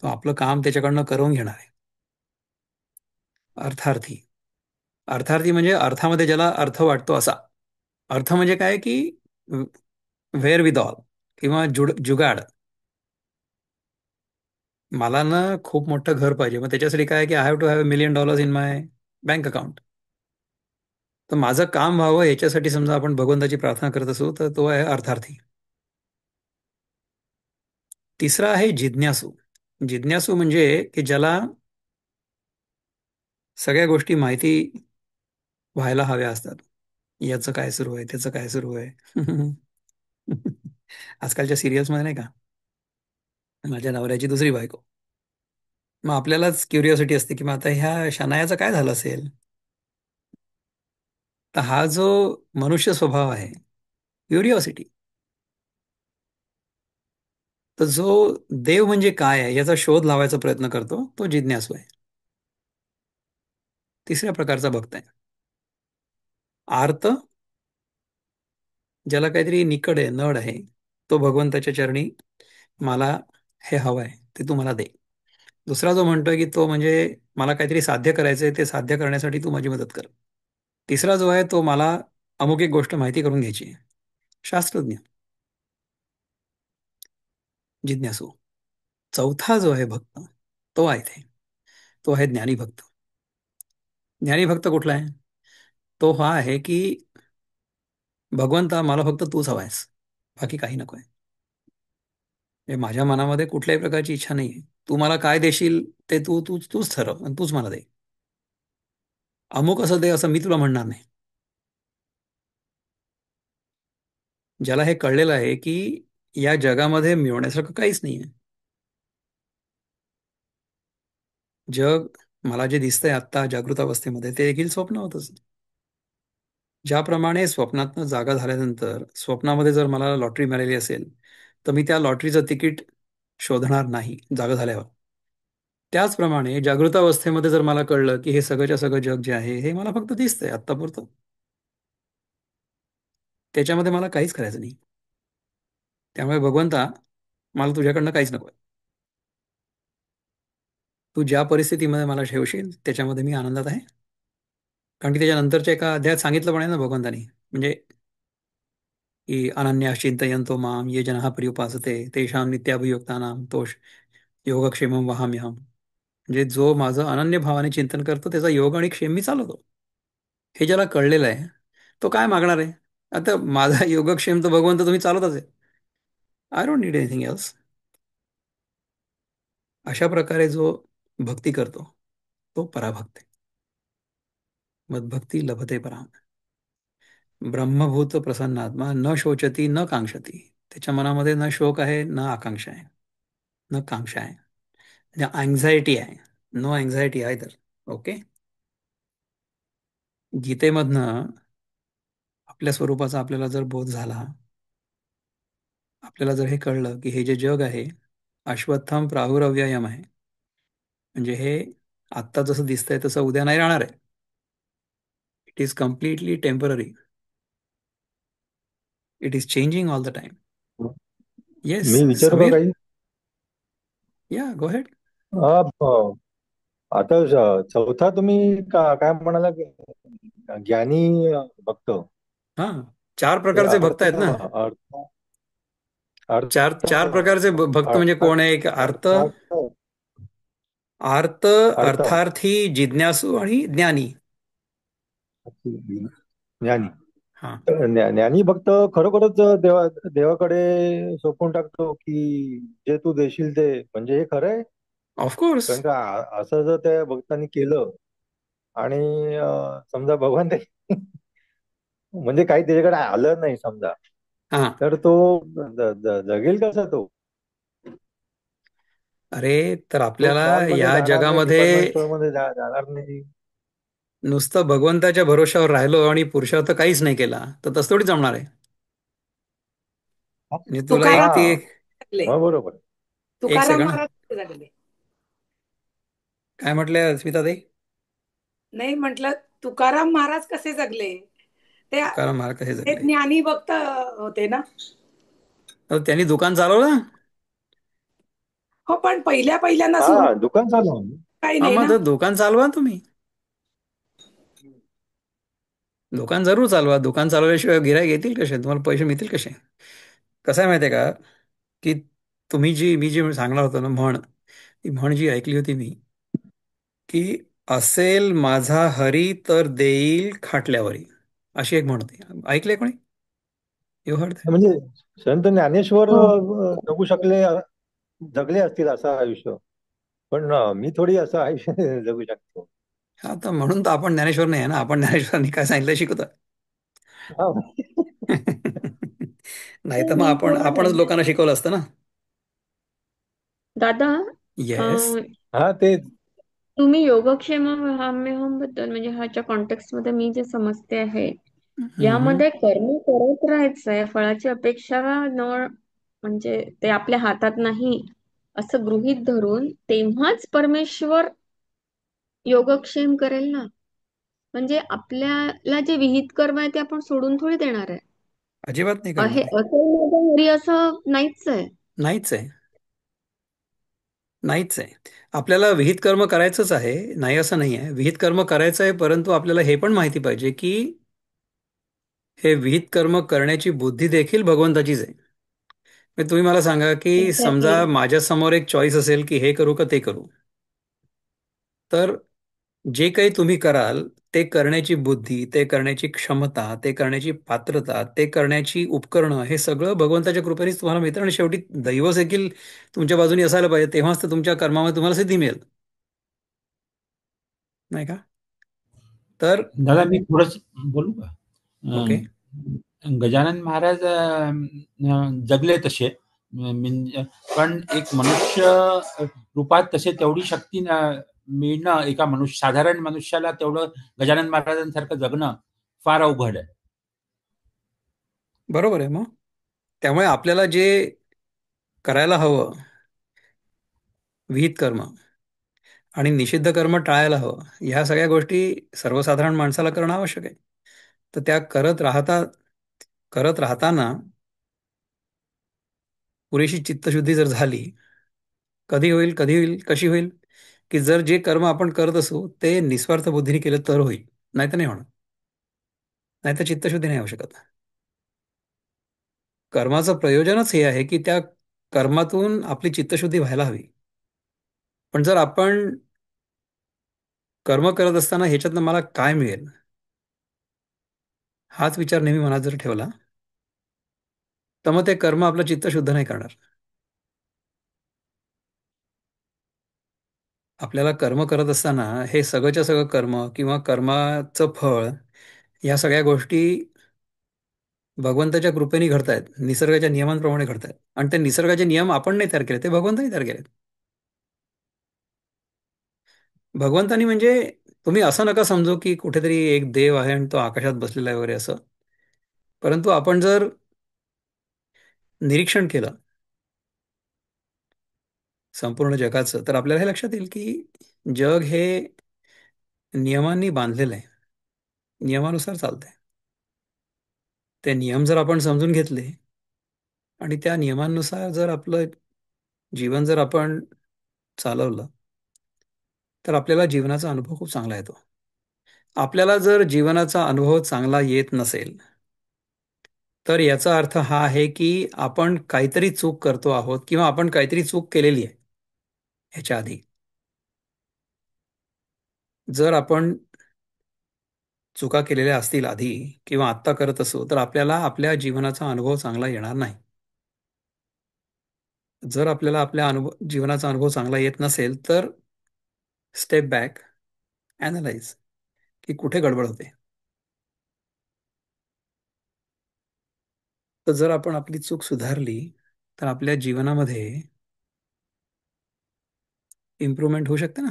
तो आपलं काम त्याच्याकडनं करून घेणार आहे. अर्थार्थी. अर्थार्थी म्हणजे अर्थामध्ये ज्याला अर्थ वाटतो असा. अर्थ म्हणजे काय की व्हेअर विथ ऑल, किंवा जुगाड. मला ना खूप मोठं घर पाहिजे, मग त्याच्यासाठी काय की I have to have $1 million in my bank account. तर माझं काम व्हावं याच्यासाठी समजा आपण भगवंताची प्रार्थना करत असू, तर तो आहे अर्थार्थी. तिसरा आहे जिज्ञासू. जिज्ञासू म्हणजे की ज्याला सगळ्या गोष्टी माहिती व्हायला हव्या असतात. याचं काय सुरू आहे, त्याचं काय सुरू आहे. आजकालच्या सिरियल्समध्ये नाही का, माझ्या नवऱ्याची दुसरी बायको. मग आपल्यालाच क्युरिओसिटी असते की मग आता ह्या शनायाचं काय झालं असेल. तर हा जो मनुष्य स्वभाव आहे, क्युरिओसिटी, तर जो देव म्हणजे काय आहे याचा शोध लावायचा प्रयत्न करतो, तो जिज्ञासू आहे. तिसऱ्या प्रकारचा भक्त आहे आर्त. ज्याला काहीतरी निकड आहे, नड आहे, तो भगवंताच्या चरणी मला हे हवं आहे, ते तू मला दे. दुसरा जो म्हणतोय की तो म्हणजे मला काहीतरी साध्य करायचंय, ते साध्य करण्यासाठी तू माझी मदत कर. तिसरा जो आहे तो मला अमुक एक गोष्ट माहिती करून घ्यायची आहे, शास्त्रज्ञ, जिज्ञासू. चौथा जो आहे भक्त, तो आहे ते, तो आहे ज्ञानी भक्त. ज्ञानी भक्त कुठला आहे? तो हा आहे की भगवंता मला फक्त तूच हवायस, बाकी काही नको आहे. म्हणजे माझ्या मनामध्ये कुठल्याही प्रकारची इच्छा नाही आहे. तू मला काय देशील ते तूच ठरव आणि तूच मला दे. अमुक असं दे असं मी तुला म्हणणार नाही. ज्याला हे कळलेलं आहे की या जगामध्ये मिळवण्यासारखं काहीच नाहीये. जग मला जे दिसतंय आत्ता जागृत अवस्थेमध्ये ते देखील स्वप्न होतच. ज्याप्रमाणे स्वप्नातनं जागा झाल्यानंतर स्वप्नामध्ये जर मला लॉटरी मिळालेली असेल तर मी त्या लॉटरीचं तिकीट शोधणार नाही जागा झाल्यावर. त्याचप्रमाणे जागृत अवस्थेमध्ये जर मला कळलं की हे सगळंच्या सगळं जग जे आहे हे मला फक्त दिसतंय आत्तापुरतं, त्याच्यामध्ये मला काहीच करायचं नाही. त्यामुळे भगवंता, मला तुझ्याकडनं काहीच नको. तू ज्या परिस्थितीमध्ये मला ठेवशील त्याच्यामध्ये मी आनंदात आहे. कारण की त्याच्यानंतरच्या एका अध्यायात सांगितलं पण आहे ना भगवंतानी, म्हणजे की अनन्या चिंतयन्तो माम ये जनाः पर्युपासते तेषां नित्याभियुक्तानां तोष योगक्षेमं वहाम्यहम्. म्हणजे जो माझं अनन्य भावाने चिंतन करतो त्याचा योग आणि क्षेम मी चालवतो. हे ज्याला कळलेलं आहे तो काय मागणार आहे? आता माझा योगक्षेम तर भगवंत तुम्ही चालवतच आहे. I don't need anything else. अशा प्रकारे जो भक्ती करतो तो पराभक्त आहे. मद्भक्ती लभते पराम. ब्रह्मभूत प्रसन्नात्मा न शोचती न कांक्षती. त्याच्या मनामध्ये न शोक आहे न आकांक्षा आहे न कांक्षा आहे, म्हणजे अँझायटी आहे. नो अँझायटी आहे तर ओके. गीतेमधनं आपल्या स्वरूपाचा आपल्याला जर बोध झाला, आपल्याला जर हे कळलं की हे जे जग आहे अश्वत्थम प्राहुरव्ययम आहे, म्हणजे हे आत्ता जसं दिसतंय तसं उद्या नाही राहणार आहे. It is completely temporary. It is changing all the time. Yes मी विचारू का समीर. काही? या गो हेड. हा, आता चौथा तुम्ही काय म्हणाला की ज्ञानी भक्त हा, चार ते प्रकारचे भक्त अर्थ आहेत ना. अर्थ चार अर्थ चार प्रकारचे भक्त म्हणजे कोण आहे? एक अर्थ, अर्थात आर्त, अर्थ अर्थार्थी, जिज्ञासू आणि ज्ञानी. ज्ञानी. हा, तर ज्ञानी भक्त खरोखरच देवाकडे सोपवून टाकतो की जे तू देशील ते, म्हणजे हे खरं आहे. ऑफकोर्स. कारण का असं जर त्या भक्तांनी केलं आणि समजा भगवान ते म्हणजे काही त्याच्याकडे आलं नाही समजा, हा, तर तो जगेल कसा तो? अरे तर तो आपल्याला मॉलमध्ये या जाणार नाही, डिपार्टमेंट जगामध्ये स्टोअर मध्ये जाणार नाही. नुसतं भगवंताच्या भरोश्यावर राहिलो आणि पुरुषार्थ काहीच नाही केला तर तसं थोडी जमणार आहे. म्हणजे तुला हा, एक ती जगले. मग बरोबर. एक तुकाराम सेकंड. महाराज कसे जगले? काय स्मिता ताई? नाही म्हटलं, तुकाराम महाराज कसे जगले? ते तुकाराम महाराज कसे ते जगले? ज्ञानी भक्त होते ना. तर त्यांनी दुकान चालवलं. हो, पण पहिल्या पहिल्यांदा सुरू हा, दुकान चालू. काही हा, नाही मग ना. तर दुकान चालवा तुम्ही. दुकान जरूर चालवा. दुकान चालवल्याशिवाय गिऱ्हाईक येतील कसे? तुम्हाला पैसे मिळतील कसे? कसं आहे माहिती आहे का, की मी जी सांगणार होतो ना म्हण, ती म्हण जी ऐकली होती मी, की असेल माझा हरी तर देईल खाटल्यावरी, अशी एक म्हण होती. ऐकलंय कोणी? You heard? म्हणजे संत ज्ञानेश्वर हो. जगले असतील असं आयुष्य, पण मी थोडी असं आयुष्य जगू शकतो. हा, तर म्हणून तर आपण ज्ञानेश्वर नाही आहे ना. आपण ज्ञानेश्वरांनी काय सांगितलं शिकवतो. हा. नाही तर तर मग मी आपणच बोलते लोकांना शिकवलं असतं ना. दादा. येस. अं, हा, तेच. तुम्ही योगक्षेम व्यायाम बद्दल म्हणजे ह्याच्या कॉन्टेक्स्ट मध्ये मी जे समजते आहे, यामध्ये कर्म करत राहायचंय, फळाची अपेक्षा न, म्हणजे ते आपल्या हातात नाही असं गृहीत धरून तेव्हाच परमेश्वर योगक्षेम करेल ना. म्हणजे आपल्याला जे विहित कर्म आहे ते आपण सोडून थोडी देणार आहे. अजिबात नाही आहे करणार आहे. असं माझ्या घरी असं नाहीच आहे. नाहीच आहे. नाहीच आहे. आपल्याला विहित कर्म करायचंच आहे, नाही असं नाही आहे. विहित कर्म करायचं आहे, परंतु आपल्याला हे पण माहिती पाहिजे की हे विहित कर्म करण्याची बुद्धी देखील भगवंताचीच आहे. म्हणजे तुम्ही मला सांगा की एक्झॅक्टली. समजा माझ्या समोर एक चॉईस असेल की हे करू का ते करू, तर जे काही तुम्ही कराल ते करण्याची बुद्धी, ते करण्याची क्षमता, ते करण्याची पात्रता, ते करण्याची उपकरणं, हे सगळं भगवंताच्या कृपेनेच तुम्हाला मिळतं. आणि शेवटी दैव देखील तुमच्या बाजूने असायला पाहिजे, तेव्हाच तर तुमच्या कर्मामध्ये तुम्हाला सिद्धी मिळेल, नाही का? तर दादा मी थोडंच बोलू का? ओके. गजानन महाराज जगले तसे, म्हणजे पण एक मनुष्य रूपात तसे तेवढी शक्ती मिळणं एका साधारण मनुष्याला तेवढं गजानन महाराजांसारखं जगणं फार अवघड आहे. बरोबर आहे. मग त्यामुळे आपल्याला जे करायला हवं, विहित कर्म आणि निषिद्ध कर्म टाळायला हवं, ह्या सगळ्या गोष्टी सर्वसाधारण माणसाला करणं आवश्यक आहे. तर त्या करत राहताना पुरेशी चित्तशुद्धी जर झाली, कधी होईल, कशी होईल? की जर जे कर्म आपण करत असू ते निस्वार्थ बुद्धीने केलं तर होईल, नाही तर नाही होणार. नाही तर चित्तशुद्धी नाही होऊ शकत. कर्माचं प्रयोजनच हे आहे की त्या कर्मातून आपली चित्तशुद्धी व्हायला हवी. पण जर आपण कर्म करत असताना ह्याच्यातनं मला काय मिळेल हाच विचार नेहमी मनात जर ठेवला, तर मग ते कर्म आपलं चित्त शुद्ध नाही करणार. आपल्याला कर्म करत असताना हे सगळंच्या सगळं कर्म किंवा कर्माचं फळ, या सगळ्या गोष्टी भगवंताच्या कृपेने घडतायत, निसर्गाच्या नियमांप्रमाणे घडतायत. आणि ते निसर्गाचे नियम आपण नाही तयार केले, ते भगवंतानी तयार केलेत. भगवंतानी म्हणजे तुम्ही असं नका समजू की कुठेतरी एक देव आहे आणि तो आकाशात बसलेला आहे वगैरे असं. परंतु आपण जर निरीक्षण केलं संपूर्ण जगाचं, तर आपल्याला हे लक्षात येईल की जग हे नियमांनी बांधलेलं आहे, नियमानुसार चालतंय. ते नियम जर आपण समजून घेतले आणि त्या नियमांनुसार जर आपलं जीवन जर आपण चालवलं, तर आपल्याला जीवनाचा अनुभव खूप चांगला येतो. आपल्याला जर जीवनाचा अनुभव चांगला येत नसेल, तर याचा अर्थ हा आहे की आपण काहीतरी चूक करतो आहोत किंवा आपण काहीतरी चूक केलेली आहे ह्याच्या आधी. जर आपण चुका केलेल्या असतील आधी किंवा आत्ता करत असू, तर आपल्याला आपल्या जीवनाचा अनुभव चांगला येणार नाही. जर आपल्याला आपल्या जीवनाचा अनुभव चांगला येत नसेल, तर स्टेप बॅक, ॲनलाइज की कुठे गडबड होते. तर जर आपण आपली चूक सुधारली, तर आपल्या जीवनामध्ये इम्प्रूव्हमेंट होऊ शकते ना.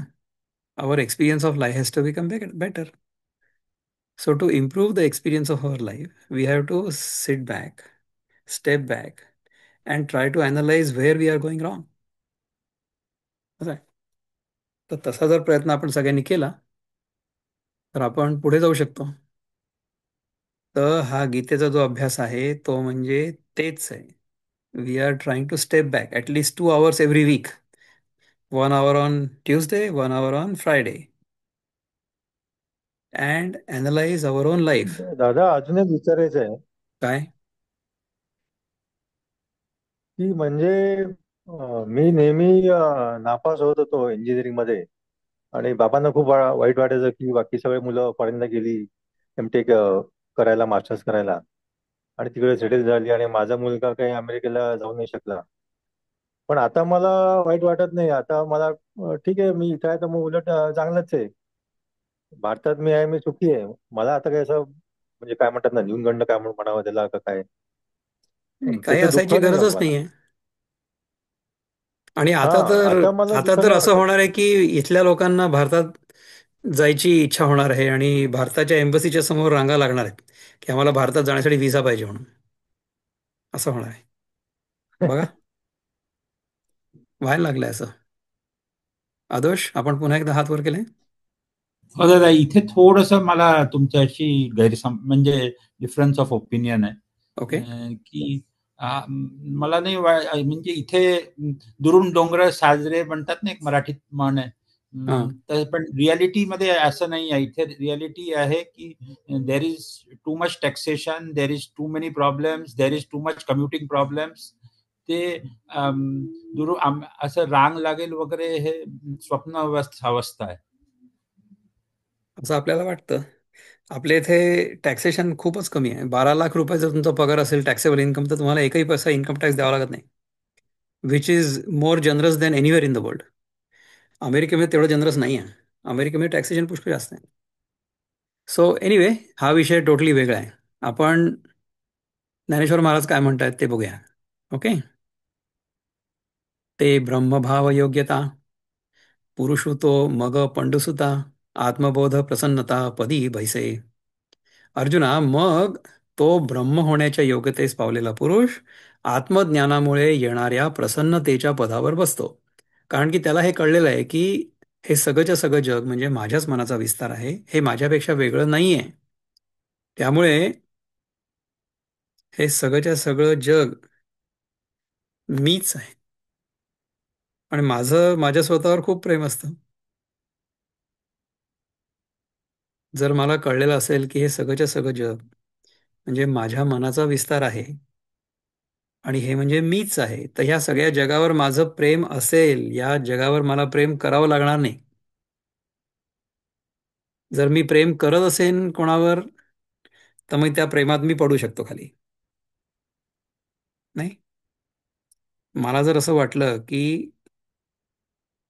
Our experience of life has to become better. So to improve the experience of our life, we have to sit back, step back, and try to analyze where we are going wrong. असं आहे. तर तसा जर प्रयत्न आपण सगळ्यांनी केला, तर आपण पुढे जाऊ शकतो. तर हा गीतेचा जो अभ्यास आहे तो म्हणजे तेच आहे. We are trying to step back at least 2 hours every week. 1 hour on Tuesday, 1 hour on Friday, and analyse our own life. दादा अजून एक विचारायचं आहे काय? की म्हणजे मी नेहमी नापास होत होतो इंजिनिअरिंग मध्ये. आणि बाबांना खूप वाईट वाटायचं की बाकी सगळे मुलं फॉरेनला गेली एमटेक करायला, मास्टर्स करायला, आणि तिकडे सेटल झाली आणि माझा मुलगा काही अमेरिकेला जाऊ नाही शकला. पण आता मला वाईट वाटत नाही. आता मला ठीक आहे, मी इथं आहे तर मग उलट चांगलंच आहे. भारतात मी आहे, मी सुखी आहे. मला आता काय असं म्हणजे काय म्हणतात ना, न्यूनगंड काय म्हणून म्हणावं त्याला का काय, काही त्याचं दुःख असायची नाही आहे गरजच मला. नाहीये. आणि हा, आता मला आता दुःख तर नाही असं वाटत. होणार आहे की इथल्या लोकांना भारतात जायची इच्छा होणार आहे आणि भारताच्या एम्बसीच्या समोर रांगा लागणार आहेत की आम्हाला भारतात जाण्यासाठी व्हिसा पाहिजे म्हणून. असं होणार आहे. बघा, व्हायला लागलंय असं. आदोष, आपण पुन्हा एकदा हात वर केले. हो दादा, इथे थोडंसं मला तुमच्याशी म्हणजे डिफरन्स ऑफ ओपिनियन आहे. ओके. की मला नाही म्हणजे इथे दुरून डोंगर साजरे म्हणतात ना, एक मराठीत म्हण आहे. हां. तर पण रियालिटीमध्ये असं नाही आहे. इथे रियालिटी आहे की there is too much taxation, there is too many problems, there is too much commuting problems. ते असं रांग लागेल वगैरे हे स्वप्न अवस्था आहे. असं आपल्याला वाटतं. आपल्या इथे टॅक्सेशन खूपच कमी आहे. 12 लाख रुपये जर तुमचा पगार असेल टॅक्सेबल इन्कम, तर तुम्हाला एकही पैसा इन्कम टॅक्स द्यावा लागत नाही, which is more generous than anywhere in the world. अमेरिकेमध्ये तेवढं जनरस नाही आहे. अमेरिकेमध्ये टॅक्सेशन पुष्कळ जास्त आहे. सो एनिवे, हा विषय टोटली वेगळा आहे. आपण ज्ञानेश्वर महाराज काय म्हणतायत ते बघूया. ओके. ते ब्रह्मभाव योग्यता पुरुषुतो मग पंडुसुता आत्मबोध प्रसन्नता पदी भैसे. अर्जुना, मग तो ब्रह्म होण्याच्या योग्यतेस पावलेला पुरुष आत्मज्ञानामुळे येणाऱ्या प्रसन्नतेच्या पदावर बसतो. कारण की त्याला हे कळलेलं आहे की हे सगळंच्या सगळं जग म्हणजे माझ्याच मनाचा विस्तार आहे, हे माझ्यापेक्षा वेगळं नाही आहे. त्यामुळे हे सगळंच्या सगळं जग मीच आहे आणि माझं माझ्या स्वतःवर खूप प्रेम असतं. जर मला कळलेलं असेल की हे सगळंच्या सगळं जग म्हणजे माझ्या मनाचा विस्तार आहे आणि हे म्हणजे मीच आहे, तर ह्या सगळ्या जगावर माझं प्रेम असेल, या जगावर मला प्रेम करावं लागणार नाही. जर मी प्रेम करत असेन कोणावर, तर मग त्या प्रेमात मी पडू शकतो खाली. नाही, मला जर असं वाटलं की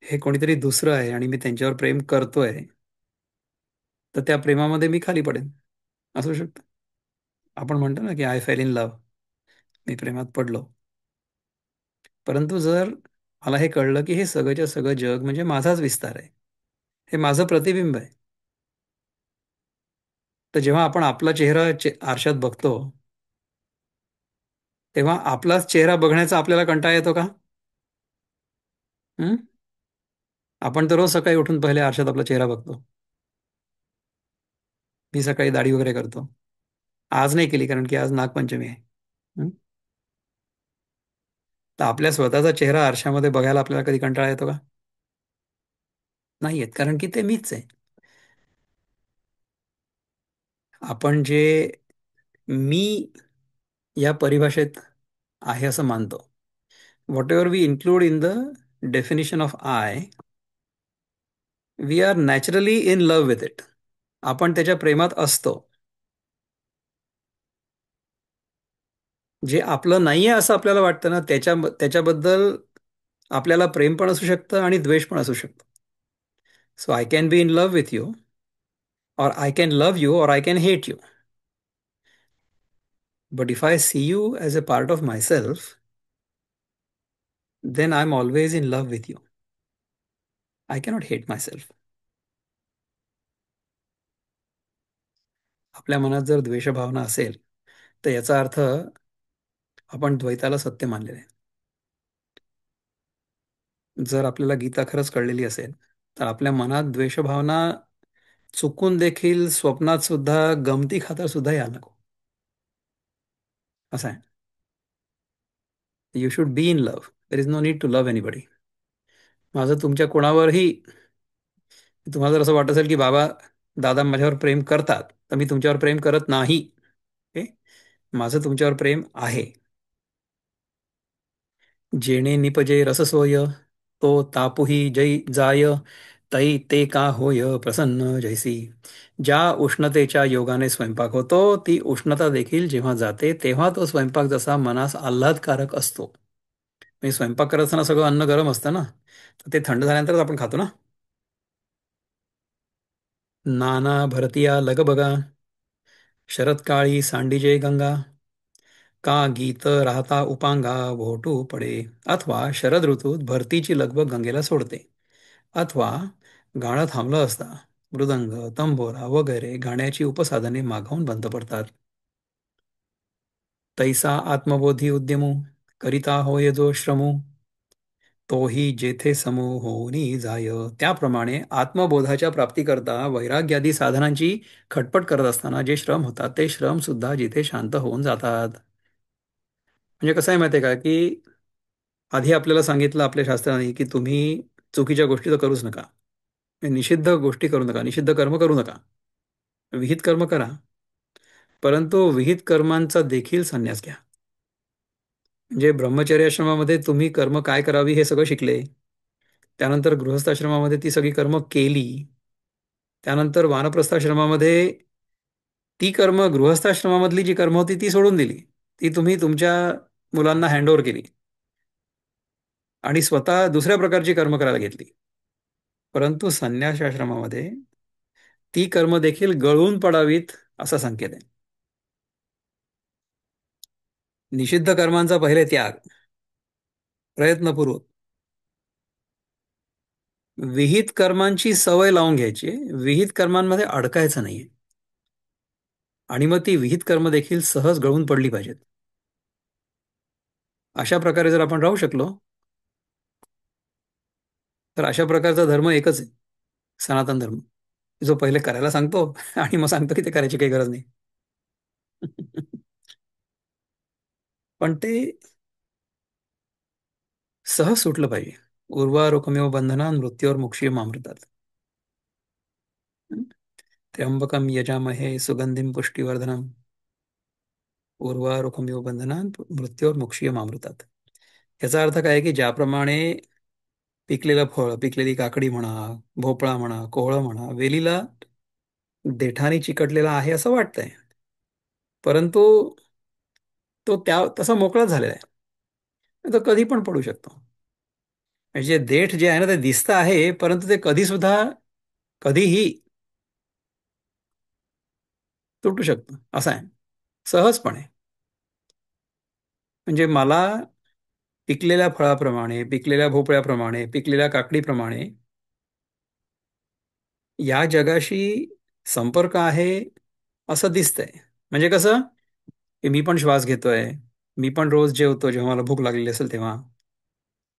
हे कोणीतरी दुसरं आहे आणि मी त्यांच्यावर प्रेम करतोय, तर त्या प्रेमामध्ये मी खाली पडेन. असू शकतं. आपण म्हणतो ना की आय फेल इन लव्ह, मी प्रेमात पडलो. परंतु जर मला हे कळलं की हे सगळंच्या सगळं जग म्हणजे माझाच विस्तार आहे, हे माझं प्रतिबिंब आहे, तर जेव्हा आपण आपला चेहरा आरशात बघतो, तेव्हा आपलाच चेहरा बघण्याचा आपल्याला कंटाळा येतो का? हं? आपण तर रोज सकाळी उठून पहिले आरशात आपला चेहरा बघतो. मी सकाळी दाढी वगैरे करतो. आज नाही केली कारण की आज नागपंचमी आहे. हं? तर आपल्या स्वतःचा चेहरा आरशामध्ये बघायला आपल्याला कधी कंटाळा येतो का? नाही येत, कारण की ते मीच आहे. आपण जे मी या परिभाषेत आहे असं मानतो, whatever we include in the definition of I, we are naturally in love with it. आपण त्याच्या प्रेमात असतो. जे आपलं नाहीये असं आपल्याला वाटतं ना, त्याच्याबद्दल आपल्याला प्रेम पण असू शकतं आणि द्वेष पण असू शकतो. So I can be in love with you, or I can love you, or I can hate you. But if I see you as a part of myself, then I'm always in love with you. I cannot hate myself. आपल्या मनात जर द्वेषभावना असेल, तर याचा अर्थ आपण द्वैताला सत्य मानलेले आहे. जर आपल्याला गीता खरंच कळलेली असेल, तर आपल्या मनात द्वेषभावना चुकून देखील स्वप्नात सुद्धा गमती खातर सुद्धा यायला नको. असं आहे. You should be in love. There is no need to love anybody. माझं तुमच्या कोणावरही, तुम्हाला जर असं वाटत असेल की बाबा दादा माझ्यावर प्रेम करतात, तर मी तुमच्यावर प्रेम करत नाही. ओके, माझं तुमच्यावर प्रेम आहे. जेणे निपजे रससोय तो तापुही जै जाय, तै ते का होय प्रसन्न जैसी. ज्या उष्णतेच्या योगाने स्वयंपाक होतो, ती उष्णता देखील जेव्हा जाते तेव्हा तो स्वयंपाक जसा मनास आल्हादकारक असतो. म्हणजे स्वयंपाक करत असताना सगळं अन्न गरम असतं ना, तर ते थंड झाल्यानंतरच आपण खातो ना. नाना भरतिया लगबगा शरदकाळी सांडिजे गंगा, का गीत राहता उपांगा भोटू पडे. अथवा शरद ऋतूत भरतीची लगबग गंगेला सोडते, अथवा गाणं थांबलं असता मृदंग तंबोरा वगैरे गाण्याची उपसाधने मागाहून बंद पडतात. तैसा आत्मबोधी उद्यमू करिता होय जो श्रमू, तोही जेथे समूह होऊनी जाय. त्याप्रमाणे आत्मबोधाच्या प्राप्तीकरता वैराग्यादी साधनांची खटपट करत असताना जे श्रम होतात, ते श्रम सुद्धा जिथे शांत होऊन जातात. म्हणजे कसं आहे माहिती आहे का, की आधी आपल्याला सांगितलं आपल्या शास्त्राने की तुम्ही चुकीच्या गोष्टी तर करूच नका, निषिद्ध गोष्टी करू नका, निषिद्ध कर्म करू नका, विहित कर्म करा, परंतु विहित कर्मांचा देखील संन्यास घ्या. म्हणजे ब्रह्मचर्य आश्रमामध्ये तुम्ही कर्म काय करावी हे सगळं शिकले, त्यानंतर गृहस्थाश्रमामध्ये ती सगळी कर्म केली, त्यानंतर वानप्रस्थाश्रमामध्ये ती कर्म, गृहस्थाश्रमामधली जी कर्म होती ती सोडून दिली. ती तुम्ही तुमच्या मुलांना हँडओव्हर केली आणि स्वतः दुसऱ्या प्रकारची कर्म करायला घेतली. परंतु संन्यासाश्रमामध्ये ती कर्म देखील गळून पडावीत असा संकेत आहे. निषिद्ध कर्मांचा पहिले त्याग प्रयत्नपूर्वक, विहित कर्मांची सवय लावून घ्यायची, विहित कर्मांमध्ये अडकायचं नाहीये, आणि मग ती विहित कर्म देखील सहज गळून पडली पाहिजेत. अशा प्रकारे जर आपण राहू शकलो तर अशा प्रकारचा धर्म एकच आहे, सनातन धर्म, जो पहिले करायला सांगतो आणि मग सांगतो की ते करायची काही गरज नाही. पण ते सहज सुटलं पाहिजे. उर्वारुकमेव बंधनान् मृत्योर्मुक्षीयम् अमृतात्. त्र्यंबकम यजामहे सुगंधिम पुष्टिवर्धनम उर्वारुकमेव बंधनान् मृत्योर्मुक्षीयम् अमृतात्. याचा अर्थ काय की ज्याप्रमाणे पिकलेलं फळ, पिकलेली काकडी म्हणा, भोपळा म्हणा, कोहळं म्हणा, वेलीला देठाने चिकटलेला आहे असं वाटतंय, परंतु तो त्या तसा मोकळाच झालेला आहे, तो कधी पण पडू शकतो. म्हणजे देठ जे आहे ना ते दिसतं आहे, परंतु ते कधी सुद्धा कधीही तुटू शकतं असं आहे, सहजपणे. म्हणजे मला पिकलेल्या फळाप्रमाणे, पिकलेल्या भोपळ्याप्रमाणे, पिकलेल्या काकडीप्रमाणे या जगाशी संपर्क आहे असं दिसतंय. म्हणजे कसं की मी पण श्वास घेतोय, मी पण रोज जेवतो जेव्हा मला भूक लागलेली असेल तेव्हा,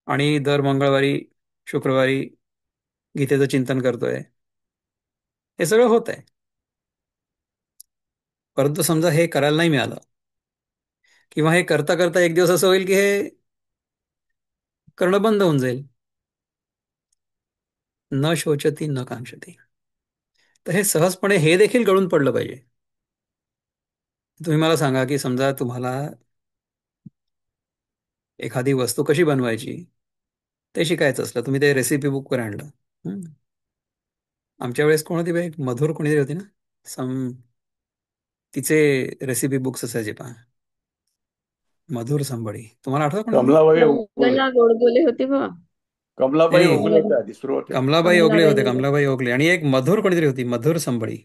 आणि दर मंगळवारी शुक्रवारी गीतेचं चिंतन करतोय, हे सगळं होत आहे. परंतु समजा हे करायला नाही मिळालं, किंवा हे करता करता एक दिवस असं होईल की हे करणं बंद होऊन जाईल. न शोचती न कांक्षती. तर हे सहजपणे हे देखील गळून पडलं पाहिजे. तुम्ही मला सांगा की समजा तुम्हाला एखादी वस्तू कशी बनवायची ते शिकायचं असलं, तुम्ही ते रेसिपी बुकवर आणलं. हं. आमच्या वेळेस कोण होती बाई, मधुर कोणीतरी होती ना, सम तिचे रेसिपी बुक्स असायचे पहा, मधुर संबळी. तुम्हाला आठवतं कोणाला? कमलाबाई ओगले. मंगला गोडबोले होते बा. कमलाबाई नाही, ओगले होत्या आधी सुरुवातीला. कमलाबाई ओगले कमलाबाई होते, गोडबोले. कमलाबाई ओगले, आणि एक मधुर कोणीतरी होती, मधुर संबळी,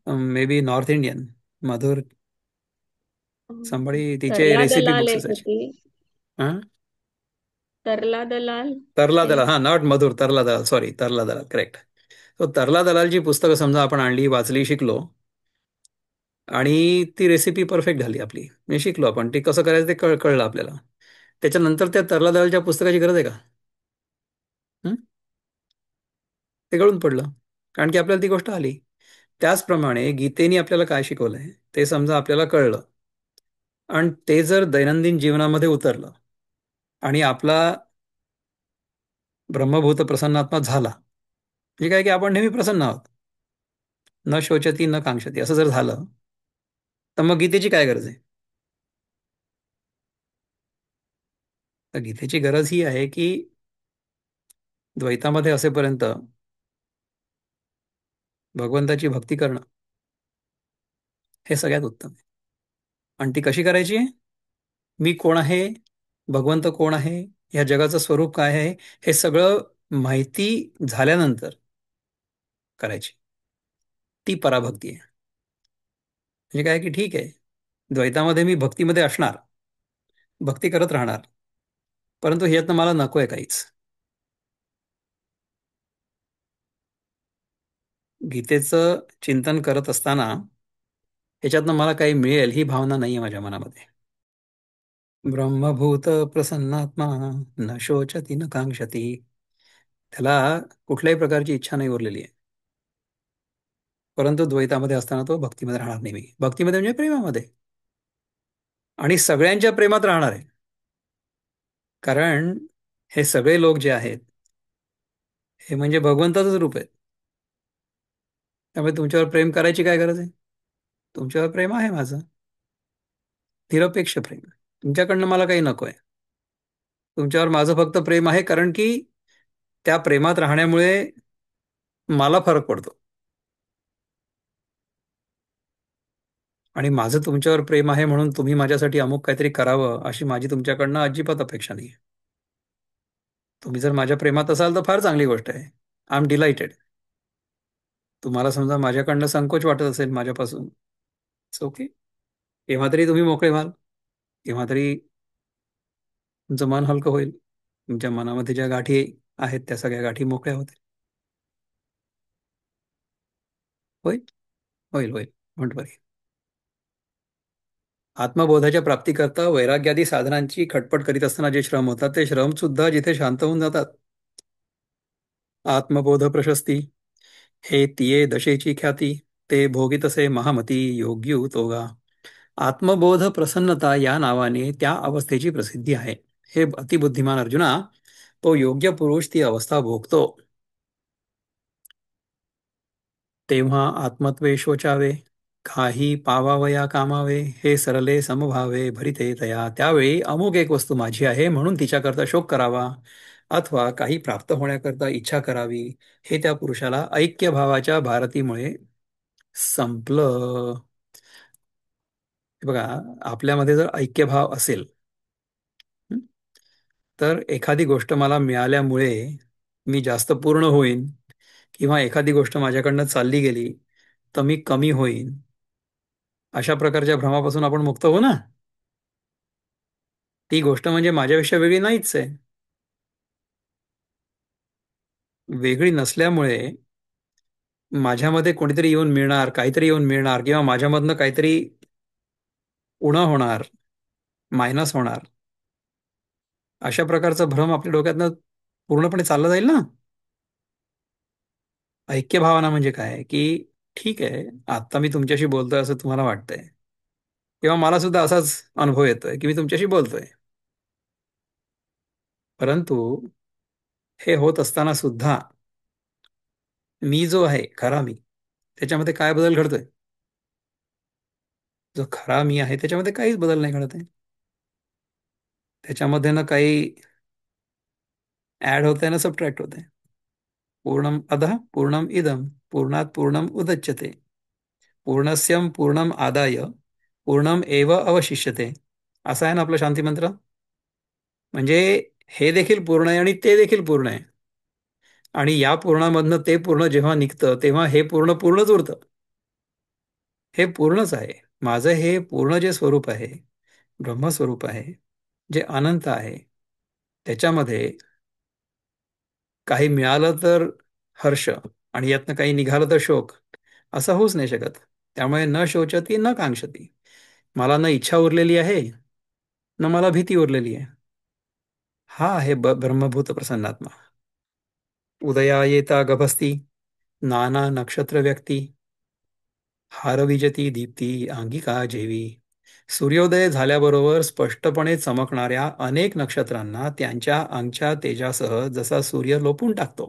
मे बी नॉर्थ इंडियन. मधुर संबळी, तिचे तरला रेसिपी दलाल बुक्स एक असायचे. होती. हा, तरला दलाल. तरला ते दलाल, हा, नॉट मधुर, तरला दलाल, सॉरी, तरला दलाल, करेक्ट. तो तरला दलालची पुस्तकं समजा आपण आणली, वाचली, शिकलो, आणि ती रेसिपी परफेक्ट झाली आपली, म्हणजे शिकलो आपण ती कसं करायचं ते कळलं आपल्याला. त्याच्यानंतर त्या तरला दलालच्या पुस्तकाची गरज आहे का? हं? ते गळून पडलं, कारण की आपल्याला ती गोष्ट आली. त्याचप्रमाणे गीतेने आपल्याला काय शिकवलंय ते समजा आपल्याला कळलं, आणि ते जर दैनंदिन जीवनामध्ये उतरलं आणि आपला ब्रह्मभूत प्रसन्नात्मा झाला, म्हणजे काय की आपण नेहमी प्रसन्न आहोत, न शोचती न कांक्षती, असं जर झालं तर मग गीतेची काय गरज आहे? तर गीतेची गरज ही आहे की द्वैतामध्ये असेपर्यंत भगवंताची भक्ती करणं हे सगळ्यात उत्तम आहे. आणि ती कशी करायची आहे? मी कोण आहे, भगवंत कोण आहे, या जगाचं स्वरूप काय आहे, हे सगळं माहिती झाल्यानंतर करायची. ती पराभक्ती आहे. म्हणजे काय की ठीक आहे, द्वैतामध्ये मी भक्तीमध्ये असणार, भक्ती करत राहणार, परंतु ह्यातनं मला नको आहे काहीच. गीतेचं चिंतन करत असताना ह्याच्यातनं मला काही मिळेल ही भावना नाही आहे माझ्या मनामध्ये. ब्रह्मभूत प्रसन्नात्मा न शोचती न कांक्षती. त्याला कुठल्याही प्रकारची इच्छा नाही उरलेली आहे, परंतु द्वैतामध्ये असताना तो भक्तीमध्ये राहणार नेहमी. भक्तीमध्ये म्हणजे प्रेमामध्ये, आणि सगळ्यांच्या प्रेमात राहणार आहे. कारण हे सगळे लोक जे आहेत हे म्हणजे भगवंताचंच रूप आहे. त्यामुळे तुमच्यावर प्रेम करायची काय गरज आहे? तुमच्यावर प्रेम आहे माझं, निरपेक्ष प्रेम. तुमच्याकडनं मला काही नको आहे, तुमच्यावर माझं फक्त प्रेम आहे, कारण की त्या प्रेमात राहण्यामुळे मला फरक पडतो. आणि माझं तुमच्यावर प्रेम आहे म्हणून तुम्ही माझ्यासाठी अमुक काहीतरी करावं अशी माझी तुमच्याकडनं अजिबात अपेक्षा नाही. तुम्ही जर माझ्या प्रेमात असाल तर फार चांगली गोष्ट आहे. I am delighted. तुम्हाला समजा माझ्याकडनं संकोच वाटत असेल माझ्यापासून, इट्स ओके. केव्हा तरी तुम्ही मोकळे व्हाल, केव्हा तरी तुमचं मन हलकं होईल, तुमच्या मनामध्ये ज्या गाठी आहेत त्या सगळ्या गाठी मोकळ्या होतील. होईल, होईल, होईल, डोंट वरी. आत्मबोधाच्या प्राप्तीकरता वैराग्यादी साधनांची खटपट करीत असताना जे श्रम होतात ते श्रम सुद्धा जिथे शांत होऊन जातात. आत्मबोध प्रशस्ती हे तिये दशेची ख्याती, ते भोगितसे महामती योग्यू तोगा. आत्मबोध प्रसन्नता या नावाने त्या अवस्थेची प्रसिद्धी आहे. हे अतिबुद्धिमान अर्जुना, तो योग्य पुरुष ती अवस्था भोगतो. तेव्हा आत्मत्वे शोचावे, काही पावावया कामावे, हे सरले समभावे भरिते तया. त्यावेळी अमुक एक वस्तू माझी आहे म्हणून तिच्याकरता शोक करावा, अथवा काही प्राप्त होण्याकरता इच्छा करावी, हे त्या पुरुषाला ऐक्य भावाच्या भारतीमुळे संपलं. हे बघा, आपल्यामध्ये जर ऐक्यभाव असेल हं, तर एखादी गोष्ट मला मिळाल्यामुळे मी जास्त पूर्ण होईन, किंवा एखादी गोष्ट माझ्याकडनं चालली गेली तर मी कमी होईन, अशा प्रकारच्या भ्रमापासून आपण मुक्त हो ना. ती गोष्ट म्हणजे माझ्यापेक्षा वेगळी नाहीच आहे. वेगळी नसल्यामुळे माझ्यामध्ये कोणीतरी येऊन मिळणार, काहीतरी येऊन मिळणार, किंवा माझ्यामधनं काहीतरी उणं होणार, मायनस होणार, अशा प्रकारचा भ्रम आपल्या डोक्यातनं पूर्णपणे चालला जाईल ना. ऐक्य भावना म्हणजे काय, की ठीक आहे, आता मी तुमच्याशी बोलतोय असं तुम्हाला वाटतंय, किंवा मला सुद्धा असाच अनुभव येतोय की मी तुमच्याशी बोलतोय, परंतु हे होत असताना सुद्धा मी जो आहे खरा मी, त्याच्यामध्ये काय बदल घडतोय? जो खरा मी आहे त्याच्यामध्ये काहीच बदल नाही घडत आहे. त्याच्यामध्ये ना काही ऍड होत आहे ना सबट्रॅक्ट होत आहे. पूर्णम अधः पूर्णम इदम पूर्णात पूर्णम उदच्यते पूर्णस्यम पूर्णम आदाय पूर्णम एव अवशिष्यते. असा आहे ना आपला शांती मंत्र. म्हणजे हे देखील पूर्ण आहे आणि ते देखील पूर्ण आहे, आणि या पूर्णामधनं ते पूर्ण जेव्हा निघतं तेव्हा हे पूर्ण पूर्णच उरतं. हे पूर्णच आहे. माझं हे पूर्ण जे स्वरूप आहे, ब्रह्मस्वरूप आहे, जे अनंत आहे, त्याच्यामध्ये काही मिळालं तर हर्ष आणि यातनं काही निघालं तर शोक, असं होऊच नाही शकत. त्यामुळे न शोचती न कांक्षती. मला न इच्छा उरलेली आहे, न मला भीती उरलेली आहे. हा आहे ब्रह्मभूत प्रसन्नात्मा. उदया येता गभस्ती नाना नक्षत्र व्यक्ती, हार विजती दीप्ती अंगिका जेवी. सूर्योदय झाल्याबरोबर स्पष्टपणे चमकणाऱ्या अनेक नक्षत्रांना त्यांच्या अंगच्या तेजासह जसा सूर्य लोपून टाकतो,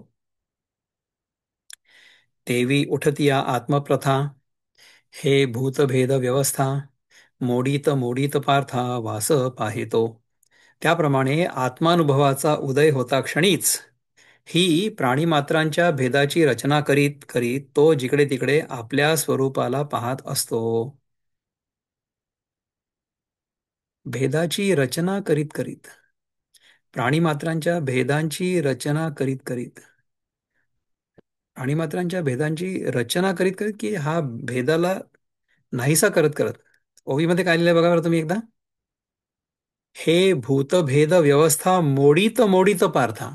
तेवी उठतिया आत्मप्रथा, हे भूतभेद व्यवस्था, मोडीत मोडीत पार्था वास पाहेतो. त्याप्रमाणे आत्मानुभवाचा उदय होता क्षणीच ही प्राणीमात्रांच्या भेदाची रचना करीत करीत तो जिकडे तिकडे आपल्या स्वरूपाला पाहत असतो. भेदाची रचना करीत करीत, प्राणीमात्रांच्या भेदांची रचना करीत करीत, प्राणीमात्रांच्या भेदांची रचना करीत करीत, की हा भेदाला नाहीसा करत करत. ओवीमध्ये काय लिहिलंय बघा बरं तुम्ही एकदा. हे भूतभेद व्यवस्था मोडीत मोडीत पार्था.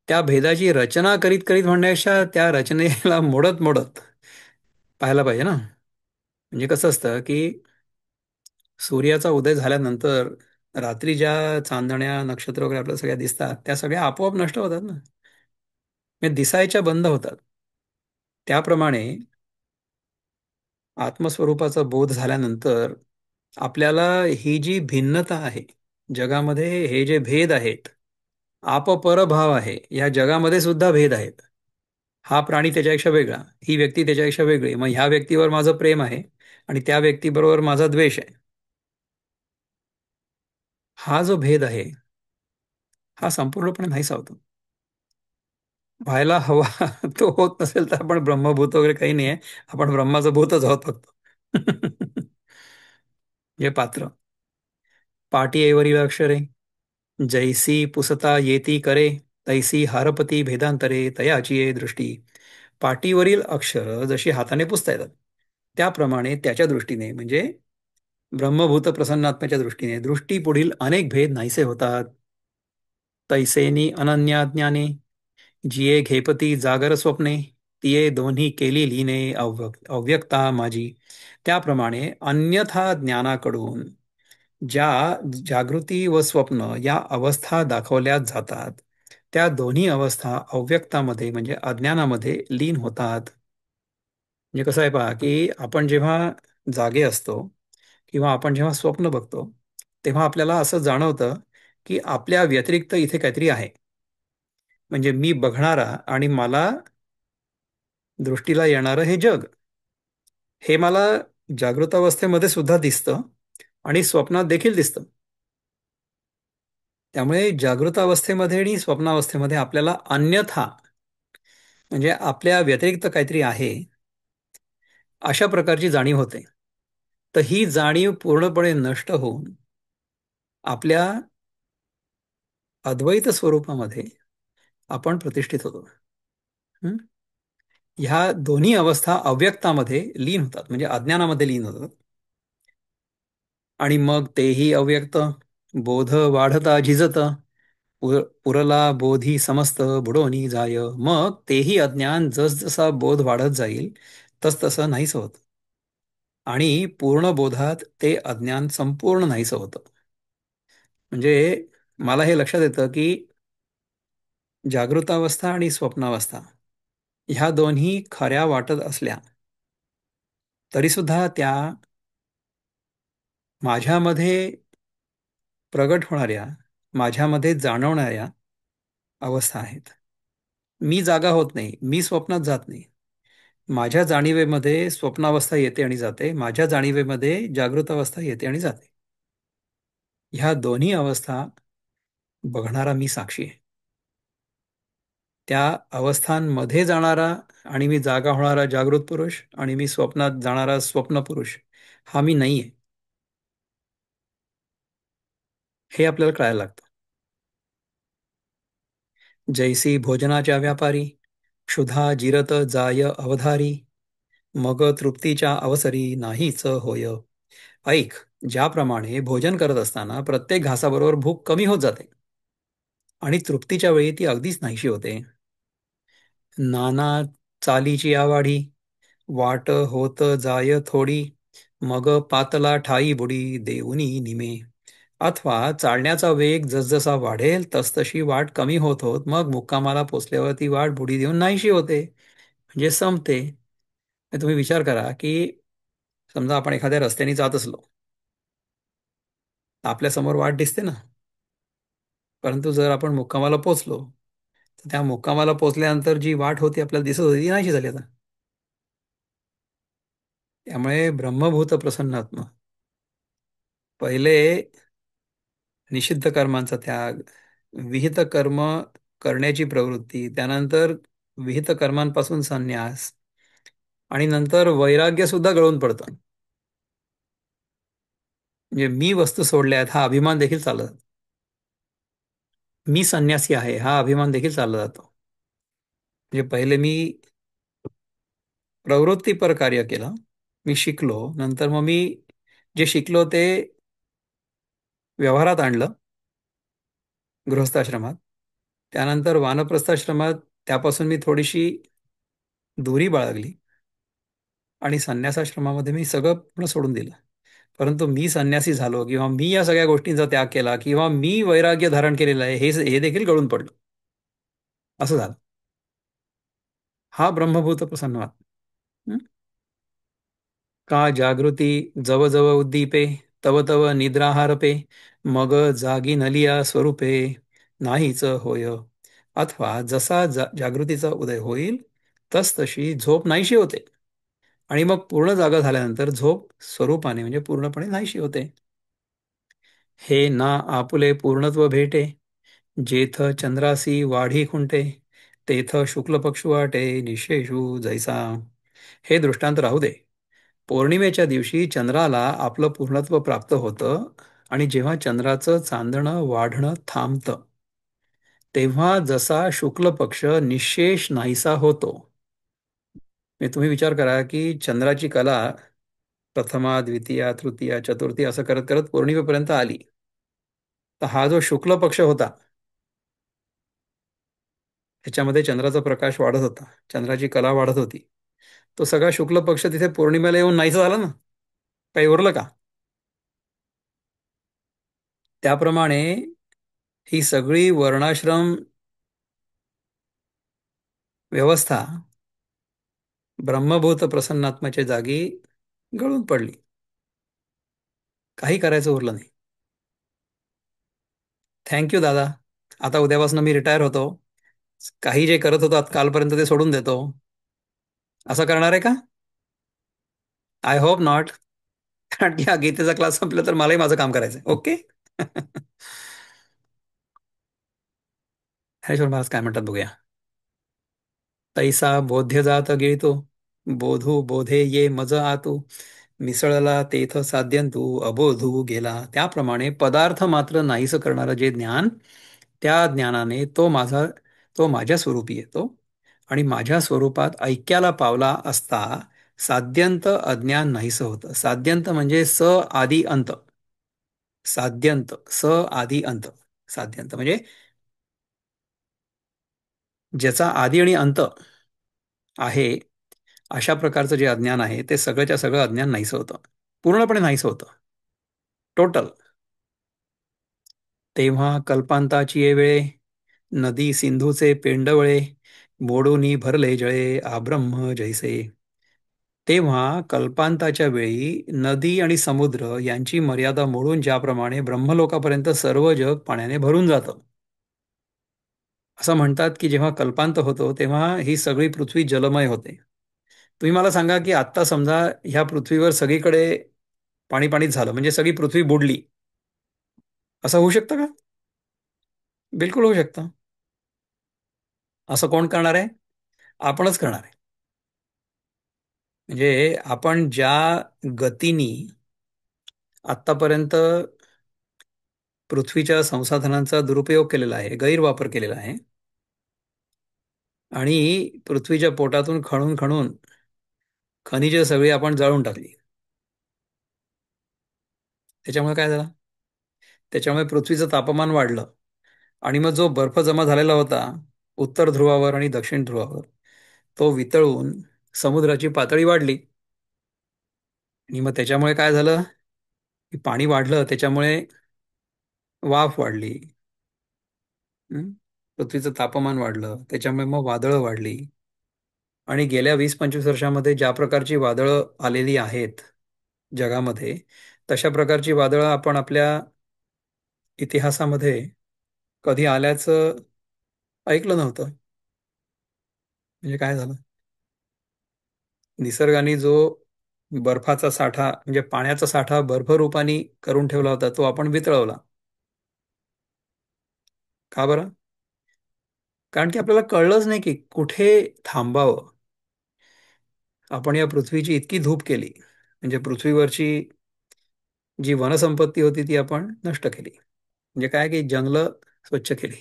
त्या भेदाची रचना करीत करीत म्हणण्यापेक्षा त्या रचनेला मोडत मोडत पाहायला पाहिजे ना. म्हणजे कसं असतं की सूर्याचा उदय झाल्यानंतर रात्री ज्या चांदण्या नक्षत्र वगैरे आपल्याला सगळ्या दिसतात त्या सगळ्या आपोआप नष्ट होतात ना, म्हणजे दिसायच्या बंद होतात. त्याप्रमाणे आत्मस्वरूपाचा बोध झाल्यानंतर आपल्याला ही जी भिन्नता आहे जगामध्ये, हे जे भेद आहेत, आपपरभाव आहे, या जगामध्ये सुद्धा भेद आहेत. हा प्राणी त्याच्यापेक्षा वेगळा, ही व्यक्ती त्याच्यापेक्षा वेगळी, मग ह्या व्यक्तीवर माझं प्रेम आहे आणि त्या व्यक्तीबरोबर माझा द्वेष आहे. हा जो भेद आहे हा संपूर्णपणे नाहीसा होतो. व्हायला हवा तो होत नसेल तर आपण ब्रह्मभूत वगैरे काही नाही आहे. आपण ब्रह्माचं भूतच आहोत फक्त. हे पात्र. पाटी ऐवरी अक्षरे जैसी पुसता येती करे, तैसी हारपती भेदांतरे तयाची ये दृष्टी. पाटीवरील अक्षर जशी हाताने पुसता येतात त्याप्रमाणे त्याच्या दृष्टीने म्हणजे ब्रह्मभूत प्रसन्नात्म्याच्या दृष्टीने दृष्टी पुढील अनेक भेद नाहीसे होतात. तैसेनी अनन्या ज्ञाने जिये घेपती जागर स्वप्ने, तिये दोन्ही केली लीने अव्यक्ता माझी. त्याप्रमाणे अन्यथा ज्ञानाकडून ज्या जागृती व स्वप्न या अवस्था दाखवल्या जातात त्या दोन्ही अवस्था अव्यक्तामध्ये म्हणजे अज्ञानामध्ये लीन होतात. म्हणजे कसं आहे पहा की आपण जेव्हा जागे असतो किंवा आपण जेव्हा स्वप्न बघतो तेव्हा आपल्याला असं जाणवतं की आपल्या व्यतिरिक्त इथे काहीतरी आहे. म्हणजे मी बघणारा आणि मला दृष्टीला येणारं हे जग हे मला जागृत अवस्थेमध्ये सुद्धा दिसतं आणि स्वप्नात देखील दिसतं. त्यामुळे जागृत अवस्थेमध्ये आणि स्वप्नावस्थेमध्ये आपल्याला अन्यथा म्हणजे आपल्या व्यतिरिक्त काहीतरी आहे अशा प्रकारची जाणीव होते. तर ही जाणीव पूर्णपणे नष्ट होऊन आपल्या अद्वैत स्वरूपामध्ये आपण प्रतिष्ठित होतो. हं? ह्या दोन्ही अवस्था अव्यक्तामध्ये लीन होतात म्हणजे अज्ञानामध्ये लीन होतात. आणि मग तेही अव्यक्त बोध वाढता झिजत पुरला बोधी समस्त बुडोनी जाय. मग तेही अज्ञान जसजसा बोध वाढत जाईल तसतसं नाहीसं होतं आणि पूर्ण बोधात ते अज्ञान संपूर्ण नाहीसं होतं. म्हणजे मला हे लक्षात येतं की जागृतावस्था आणि स्वप्नावस्था ह्या दोन्ही खऱ्या वाटत असल्या तरी सुद्धा त्या माझ्यामध्ये प्रगट होणाऱ्या माझ्यामध्ये जाणवणाऱ्या अवस्था आहेत. मी जागा होत नाही, मी स्वप्नात जात नाही. माझ्या जाणीवेमध्ये स्वप्नावस्था येते आणि जाते, माझ्या जाणीवेमध्ये जागृत अवस्था येते आणि जाते. ह्या दोन्ही अवस्था बघणारा मी साक्षी आहे. त्या अवस्थांमध्ये जाणारा आणि मी जागा होणारा जागृत पुरुष आणि मी स्वप्नात जाणारा स्वप्न पुरुष हा मी नाही आहे हे आपल्याला कळायला लागतं. जैसी भोजनाच्या व्यापारी क्षुधा जिरत जाय अवधारी, मग तृप्तीच्या अवसरी नाहीच होय. ऐक, ज्याप्रमाणे भोजन करत असताना प्रत्येक घासाबरोबर भूक कमी होत जाते आणि तृप्तीच्या वेळी ती अगदीच नाहीशी होते. नाना चालीची आवाढी वाट होत जाय थोडी, मग पातला ठाई बुडी देऊनी निमे. अथवा चालण्याचा वेग जसजसा वाढेल तसतशी वाट कमी होत होत मग मुक्कामाला पोचल्यावर ती वाट बुडी देऊन नाहीशी होते म्हणजे संपते. तुम्ही विचार करा की समजा आपण एखाद्या रस्त्याने जात असलो आपल्यासमोर वाट दिसते ना, परंतु जर आपण मुक्कामाला पोचलो तर त्या मुक्कामाला पोचल्यानंतर जी वाट होती आपल्याला दिसत होती ती नाहीशी झाली आता. त्यामुळे ब्रह्मभूत प्रसन्नात्मा पहिले निषिद्ध कर्मांचा त्याग, विहित कर्म करण्याची प्रवृत्ती, त्यानंतर विहित कर्मांपासून संन्यास आणि नंतर वैराग्य सुद्धा गळून पडतं. म्हणजे मी वस्तू सोडल्या आहेत हा अभिमान देखील चालला जातो. मी संन्यासी आहे हा अभिमान देखील चालला जातो. म्हणजे पहिले मी प्रवृत्तीपर कार्य केलं, मी शिकलो, नंतर मग मी जे शिकलो ते व्यवहारात आणलं गृहस्थाश्रमात, त्यानंतर वानप्रस्थाश्रमात त्यापासून मी थोडीशी दूरी बाळगली आणि संन्यासाश्रमामध्ये मी सगळं पूर्ण सोडून दिलं. परंतु मी संन्यासी झालो किंवा मी या सगळ्या गोष्टींचा त्याग केला किंवा मी वैराग्य धारण केलेलं आहे हे देखील गळून पडलं असं झालं. हा ब्रह्मभूत प्रसन्नवाद. का जागृती जव जव उद्दीपे तव तव निद्राहारपे, मग जागी नलिया स्वरूपे नाहीच होय. अथवा जसा जागृतीचा उदय होईल तशी झोप नाहीशी होते आणि मग पूर्ण जागा झाल्यानंतर झोप स्वरूपाने म्हणजे पूर्णपणे नाहीशी होते. हे ना आपुले पूर्णत्व भेटे जेथ चंद्रासी वाढी खुंटे, तेथ शुक्ल पक्षू वाटे निशेषू जैसा. हे दृष्टांत राहू दे. पौर्णिमेच्या दिवशी चंद्राला आपलं पूर्णत्व प्राप्त होतं आणि जेव्हा चंद्राचं चांदणं वाढणं थांबतं तेव्हा जसा शुक्ल पक्ष निशेष नाहीसा होतो. तुम्ही विचार करा की चंद्राची कला प्रथमा द्वितीया तृतीया चतुर्थी असं करत करत पौर्णिमेपर्यंत आली. तर हा जो शुक्ल पक्ष होता ह्याच्यामध्ये चंद्राचा प्रकाश वाढत होता, चंद्राची कला वाढत होती, तो सगळा शुक्ल पक्ष तिथे पौर्णिमेला येऊन नाहीसा झाला ना. काही उरलं का? त्याप्रमाणे ही सगळी वर्णाश्रम व्यवस्था ब्रह्मभूत प्रसन्नात्म्याच्या जागी गळून पडली. काही करायचं उरलं नाही. थँक्यू दादा. आता उद्यापासून मी रिटायर होतो. काही जे करत होतो कालपर्यंत ते सोडून देतो. असं करणार आहे का? I hope not. कारण की हा गीतेचा क्लास संपला तर मलाही माझं काम करायचं. ओके. हरेश्वर महाराज काय म्हणतात बघूया. तैसा बोध्य जात गिळतो बोधू बोधे ये मज आतू मिसळला तेथ साध्यंतू अबोधू गेला. त्याप्रमाणे पदार्थ मात्र नाहीस करणारं जे ज्ञान, त्या ज्ञानाने तो माझ्या स्वरूपी येतो आणि माझ्या स्वरूपात ऐक्याला पावला असता साध्यंत अज्ञान नाहीसं होतं. साध्यंत म्हणजे स आदी अंत. साध्यंत स आदी अंत. साध्यंत म्हणजे ज्याचा आदी आणि अंत आहे अशा प्रकारचं जे अज्ञान आहे ते सगळंच्या सगळं अज्ञान नाहीसं होतं. पूर्णपणे नाहीसं होतं. टोटल. तेव्हा कल्पांताची ये वेळे नदी सिंधूचे पेंडवळे मोडूनी भरले जळे आब्रह्म जैसे. तेव्हा कल्पांताच्या वेळी नदी आणि समुद्र यांची मर्यादा मोडून ज्याप्रमाणे ब्रह्मलोकापर्यंत सर्व जग पाण्याने भरून जातं. असं म्हणतात की जेव्हा कल्पांत होतो तेव्हा ही सगळी पृथ्वी जलमय होते. तुम्ही मला सांगा की आत्ता समजा ह्या पृथ्वीवर सगळीकडे पाणी पाणीच झालं म्हणजे सगळी पृथ्वी बुडली, असं होऊ शकतं का? बिलकुल होऊ शकतं. असं कोण करणार आहे? आपणच करणार आहे. म्हणजे आपण ज्या गतीनी आत्तापर्यंत पृथ्वीच्या संसाधनांचा दुरुपयोग केलेला आहे, गैरवापर केलेला आहे आणि पृथ्वीच्या पोटातून खणून खणून खनिजे सगळी आपण जाळून टाकली. त्याच्यामुळे काय झालं? त्याच्यामुळे पृथ्वीचं तापमान वाढलं आणि मग जो बर्फ जमा झालेला होता उत्तर ध्रुवावर आणि दक्षिण ध्रुवावर तो वितळून समुद्राची पातळी वाढली. आणि मग त्याच्यामुळे काय झालं की पाणी वाढलं, त्याच्यामुळे वाफ वाढली. पृथ्वीचं तापमान वाढलं, त्याच्यामुळे मग वादळं वाढली. आणि गेल्या 20-25 वर्षामध्ये ज्या प्रकारची वादळं आलेली आहेत जगामध्ये, तशा प्रकारची वादळं आपण आपल्या इतिहासामध्ये कधी आल्याचं ऐकलं नव्हतं. म्हणजे काय झालं? निसर्गाने जो बर्फाचा साठा म्हणजे पाण्याचा साठा बर्फरूपाने करून ठेवला होता तो आपण वितळवला. का बरं? कारण की आपल्याला कळलंच नाही की कुठे थांबावं. आपण या पृथ्वीची इतकी धूप केली, म्हणजे पृथ्वीवरची जी वनसंपत्ती होती ती आपण नष्ट केली. म्हणजे काय की जंगलं स्वच्छ केली,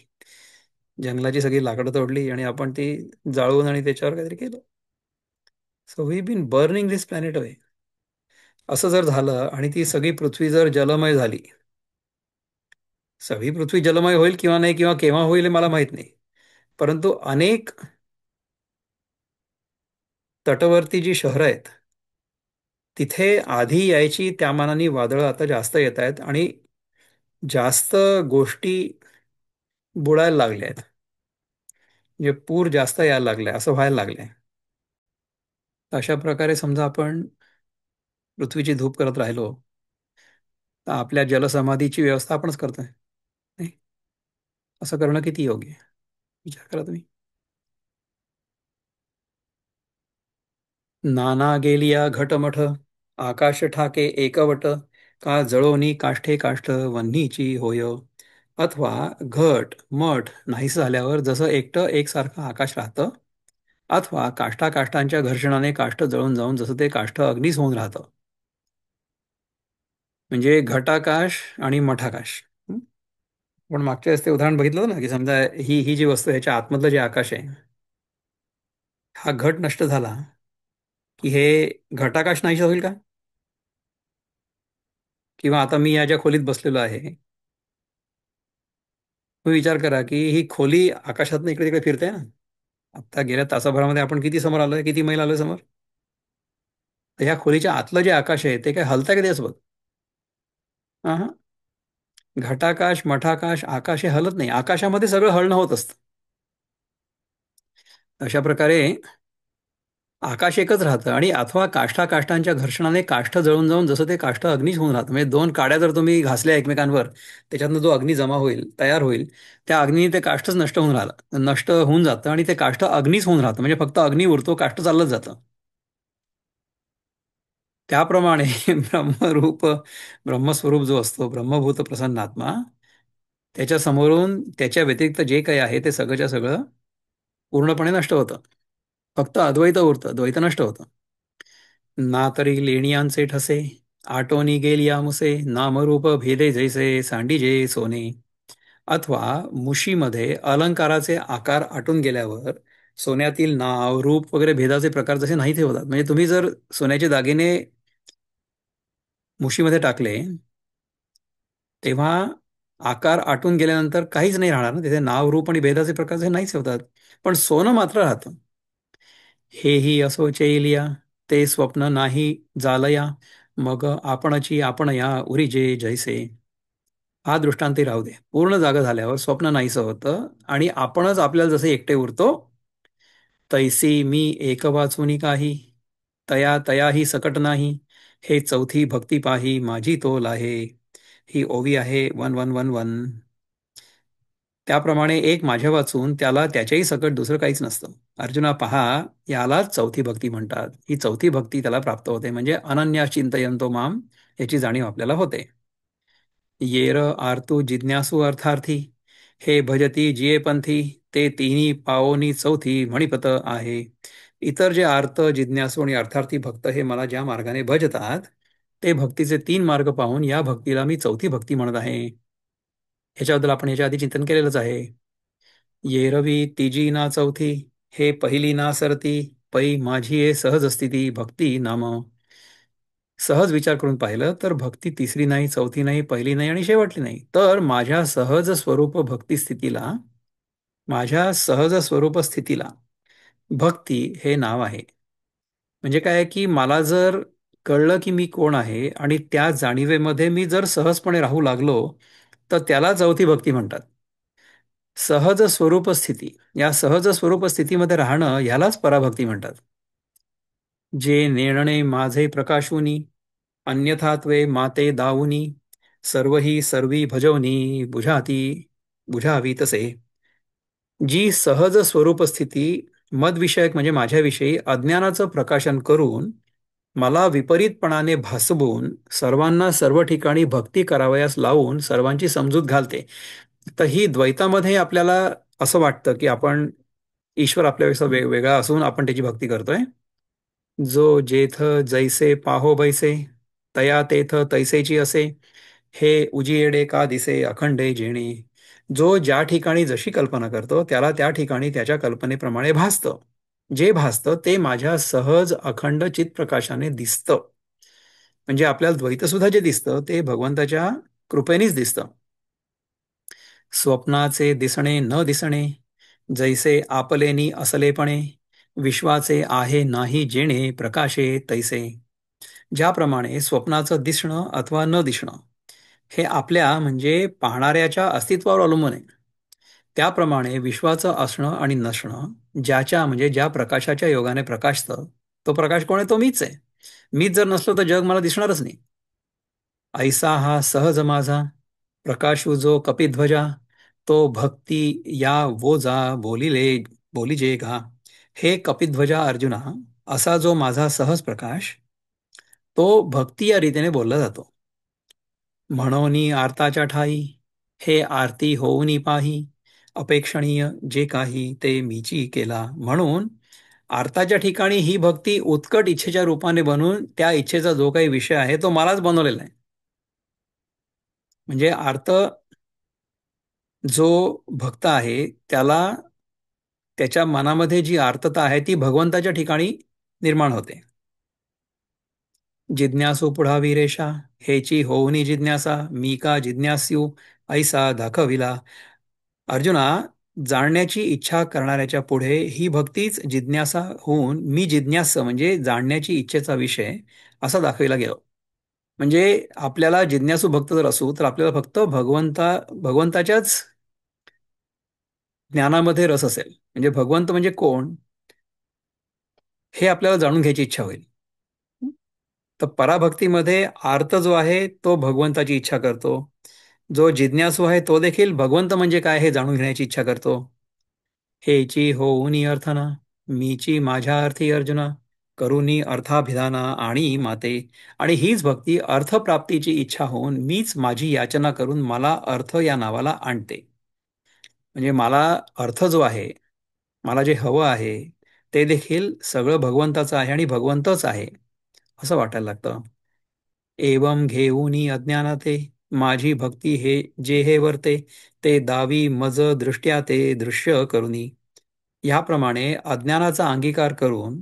जंगलाची सगळी लाकडं तोडली आणि आपण ती जाळून आणि त्याच्यावर काहीतरी केलं. So we been burning this planet away. असं जर झालं आणि ती सगळी पृथ्वी जर जलमय झाली, सगळी पृथ्वी जलमय होईल किंवा नाही किंवा केव्हा होईल हे मला माहित नाही, परंतु अनेक तटवर्ती जी शहरं आहेत तिथे आधी यायची त्या मानाने वादळं आता जास्त येत आहेत आणि जास्त गोष्टी बुडायला लागल्या आहेत. म्हणजे पूर जास्त यायला लागलाय, असं व्हायला लागलंय. अशा प्रकारे समजा आपण पृथ्वीची धूप करत राहिलो तर आपल्या जलसमाधीची व्यवस्था आपणच करतोय. नाही, असं करणं किती योग्य आहे? विचार करा तुम्ही. नाना गेलिया घटमठ आकाश ठाके एकवट का जळोनी काष्ठे काष्ठ वन्हीची होय. अथवा घट मठ नाहीसं झाल्यावर जसं एकटं एकसारखं आकाश राहतं, अथवा काष्ठाकाष्ठांच्या घर्षणाने काष्ठ जळून जाऊन जसं ते काष्ठ अग्नीच होऊन राहतं. म्हणजे घटाकाश आणि मठाकाश. पण मागच्या वेळेस ते उदाहरण बघितलं होतं ना, की समजा ही जी वस्तू आहे, ह्याच्या आतमधलं जे आकाश आहे, हा घट नष्ट झाला की हे घटाकाश नाहीसे होईल का? किंवा आता मी या ज्या खोलीत बसलेलो आहे, तुम्ही विचार करा की ही खोली आकाशातनं इकडे तिकडे फिरते ना. आता गेल्या तासाभरामध्ये आपण किती समोर आलोय, किती मैल आलोय समोर. तर ह्या खोलीच्या आतलं जे आकाश आहे ते काय हलतंय का त्यासोबत? हा. घटाकाश मठाकाश आकाश हे हलत नाही, आकाशामध्ये सगळं हलणं होत असतं. अशा प्रकारे आकाश एकच राहतं आणि अथवा काष्ठाकाष्ठांच्या घर्षणाने काष्ठ जळून जाऊन जसं ते काष्ठ अग्नीच होऊन राहतं. म्हणजे दोन काड्या जर तुम्ही घासल्या एकमेकांवर, त्याच्यातनं जो अग्नी जमा होईल, तयार होईल, त्या अग्नीने ते काष्ठच नष्ट होऊन जातं आणि ते काष्ठ अग्नीच होऊन राहतं. म्हणजे फक्त अग्नी उरतो, काष्ठ चालत जातं. त्याप्रमाणे ब्रह्मस्वरूप जो असतो, ब्रह्मभूत प्रसन्नात्मा, त्याच्या समोरून त्याच्या व्यतिरिक्त जे काही आहे ते सगळंच्या सगळं पूर्णपणे नष्ट होतं. फक्त अद्वैत उरतं, द्वैत नष्ट होतं. ना तरी लेणियांचे ठसे आटोनी गेलिया मुसे, नामरूप भेदे जैसे सांडीजे सोने. अथवा मुशीमध्ये अलंकाराचे आकार आटून गेल्यावर सोन्यातील नाव रूप वगैरे भेदाचे प्रकार जसे नाहीसे होतात. म्हणजे तुम्ही जर सोन्याचे दागिने मुशीमध्ये टाकले तेव्हा आकार आटून गेल्यानंतर काहीच नाही राहणार ना, तिथे नाव रूप आणि भेदाचे प्रकार जसे नाहीसे होतात. पण सोनं मात्र राहतं. हेही असो चैलिया ते स्वप्न नाही जालया, मग आपणची आपण या उरीजे जैसे. हा दृष्टांती राहू दे. पूर्ण जागा झाल्यावर स्वप्न नाहीसं होतं आणि आपणच आपल्याला जसे एकटे उरतो, तैसी मी एक वाचुनी काही, तया तयाही सकट नाही, हे चौथी भक्ती पाही माझी तोल आहे. ही ओवी आहे 1111. त्याप्रमाणे एक माझ्या वाचून त्याला त्याच्याही सकट दुसरं काहीच नसतं. अर्जुना पहा, यालाच चौथी भक्ती म्हणतात. ही चौथी भक्ती त्याला प्राप्त होते, म्हणजे अनन्या चिंतयंतो माम, याची जाणीव आपल्याला होते. येर आर्तू जिज्ञासू अर्थार्थी, हे भजती जिये पंथी, ते तिन्ही पाओनी चौथी म्हणीपत आहे. इतर जे आर्त जिज्ञासू आणि अर्थार्थी भक्त हे मला ज्या मार्गाने भजतात, ते भक्तीचे 3 मार्ग पाहून या भक्तीला मी चौथी भक्ती म्हणत आहे. ह्याच्याबद्दल आपण याच्या आधी चिंतन केलेलंच आहे. येरवी तिजी ना चौथी, हे पहिली ना सरती, पै माझी ये सहज स्थिती भक्ती नाम. सहज विचार करून पाहिलं तर भक्ती तिसरी नाही, चौथी नाही, पहिली नाही आणि शेवटली नाही, तर माझ्या सहज स्वरूप स्थितीला भक्ती हे नाव आहे. म्हणजे काय की मला जर कळलं की मी कोण आहे आणि त्या जाणीवेमध्ये मी जर सहजपणे राहू लागलो, तर त्याला चौथी भक्ती म्हणतात. सहज स्वरूप स्थिती, या सहज स्वरूप स्थितीमध्ये राहणं ह्यालाच पराभक्ती म्हणतात. जे नेणणे माझे प्रकाशुनी, अन्यथात्वे माते दाऊनी, सर्व ही सर्वी भजवनी बुझावी तसे. जी सहज स्वरूप स्थिती मदविषयक म्हणजे माझ्याविषयी अज्ञानाचं प्रकाशन करून मला विपरीतपणाने भासवून सर्वांना सर्व ठिकाणी भक्ती करावयास लावून सर्वांची समजूत घालते. तर ही द्वैतामध्ये आपल्याला असं वाटतं की आपण ईश्वर आपल्यापेक्षा वेगवेगळा असून आपण त्याची भक्ती करतोय. जो जेथ जैसे पाहो बैसे, तया तेथ तैसेची असे, हे उजियेडे का दिसे अखंडे जेणे. जो ज्या ठिकाणी जशी कल्पना करतो त्याला त्या ठिकाणी त्याच्या कल्पनेप्रमाणे भासतं. जे भासतं ते माझ्या सहज अखंड चित्प्रकाशाने दिसतं. म्हणजे आपल्याला द्वैत सुद्धा जे दिसतं ते भगवंताच्या कृपेनेच दिसतं. स्वप्नाचे दिसणे न दिसणे, जैसे आपलेनी असलेपणे, विश्वाचे आहे नाही जेणे प्रकाशे तैसे. ज्याप्रमाणे स्वप्नाचं दिसणं अथवा न दिसणं हे आपल्या म्हणजे पाहणाऱ्याच्या अस्तित्वावर अवलंबून आहे, त्याप्रमाणे विश्वाचं असणं आणि नसणं ज्याच्या म्हणजे ज्या प्रकाशाच्या योगाने प्रकाशतं, तो प्रकाश कोण आहे? तो मीच आहे. मीच जर नसलो तर जग मला दिसणारच नाही. ऐसा हा सहज माझा प्रकाशू जो कपिध्वजा, तो भक्ती या वोजा बोलिजे गा. हे कपिध्वजा अर्जुना, असा जो माझा सहज प्रकाश तो भक्ती या रीतीने बोलला जातो. म्हणोनी आरताच्या ठाई, हे आरती होऊनी पाही, अपेक्षणीय जे काही ते मीची केला. म्हणून आर्ताच्या ठिकाणी ही भक्ती उत्कट इच्छेच्या रूपाने बनून त्या इच्छेचा जो काही विषय आहे तो मलाच बनवलेला आहे. म्हणजे आर्त जो भक्त आहे त्याला त्याच्या मनामध्ये जी आर्तता आहे ती भगवंताच्या ठिकाणी निर्माण होते. जिज्ञासू पुढा वीरेशा, हेची होऊनी जिज्ञासा, मी का जिज्ञास्यू ऐसा दाखविला. अर्जुना, जाणण्याची इच्छा करणाऱ्याच्या पुढे ही भक्तीच जिज्ञासा होऊन मी जिज्ञास म्हणजे जाणण्याची इच्छेचा विषय असा दाखविला गेलो. म्हणजे आपल्याला जिज्ञासू भक्त जर असू तर आपल्याला फक्त भगवंताच्याच ज्ञानामध्ये रस असेल. म्हणजे भगवंत म्हणजे कोण हे आपल्याला जाणून घ्यायची इच्छा होईल. तर पराभक्तीमध्ये आर्त जो आहे तो भगवंताची इच्छा करतो. जो जिज्ञासू आहे तो देखील भगवंत म्हणजे काय हे जाणून घेण्याची इच्छा करतो. हेची होऊनी अर्थना, मीची माझ्या अर्थी अर्जुना, करुनी अर्थाभिधाना आणि माते. आणि हीच भक्ती अर्थप्राप्तीची इच्छा होऊन मीच माझी याचना करून मला अर्थ या नावाला आणते. म्हणजे मला अर्थ जो आहे, मला जे हवं आहे ते देखील सगळं भगवंताचं आहे आणि भगवंतच आहे असं वाटायला लागतं. एवम घेऊनी अज्ञानाते, माझी भक्ती हे जे हे वर्ते, ते दावी मज दृष्ट्या ते दृश्य करुनी. याप्रमाणे अज्ञानाचा अंगीकार करून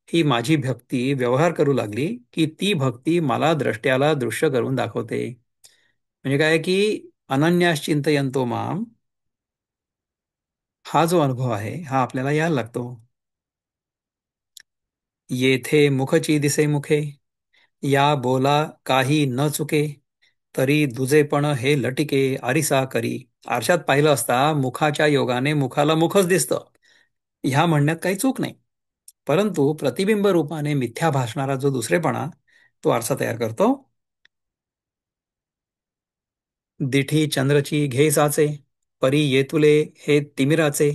ही माझी भक्ती व्यवहार करू लागली की ती भक्ती मला द्रष्ट्याला दृश्य करून दाखवते. म्हणजे काय की अनन्याश्चिंतयंतो माम, हा जो अनुभव आहे हा आपल्याला यायला लागतो. येथे मुखची दिसे मुखे, या बोला काही न चुके, तरी दुजेपण हे लटिके आरिसा करी. आरशात पाहिलं असता मुखाच्या योगाने मुखाला मुखच दिसतं, ह्या म्हणण्यात काही चूक नाही. परंतु प्रतिबिंब रूपाने मिथ्या भासणारा जो दुसरेपणा तो आरसा तयार करतो. दिठी चंद्रची घे साचे, परी येतुले हे तिमिराचे,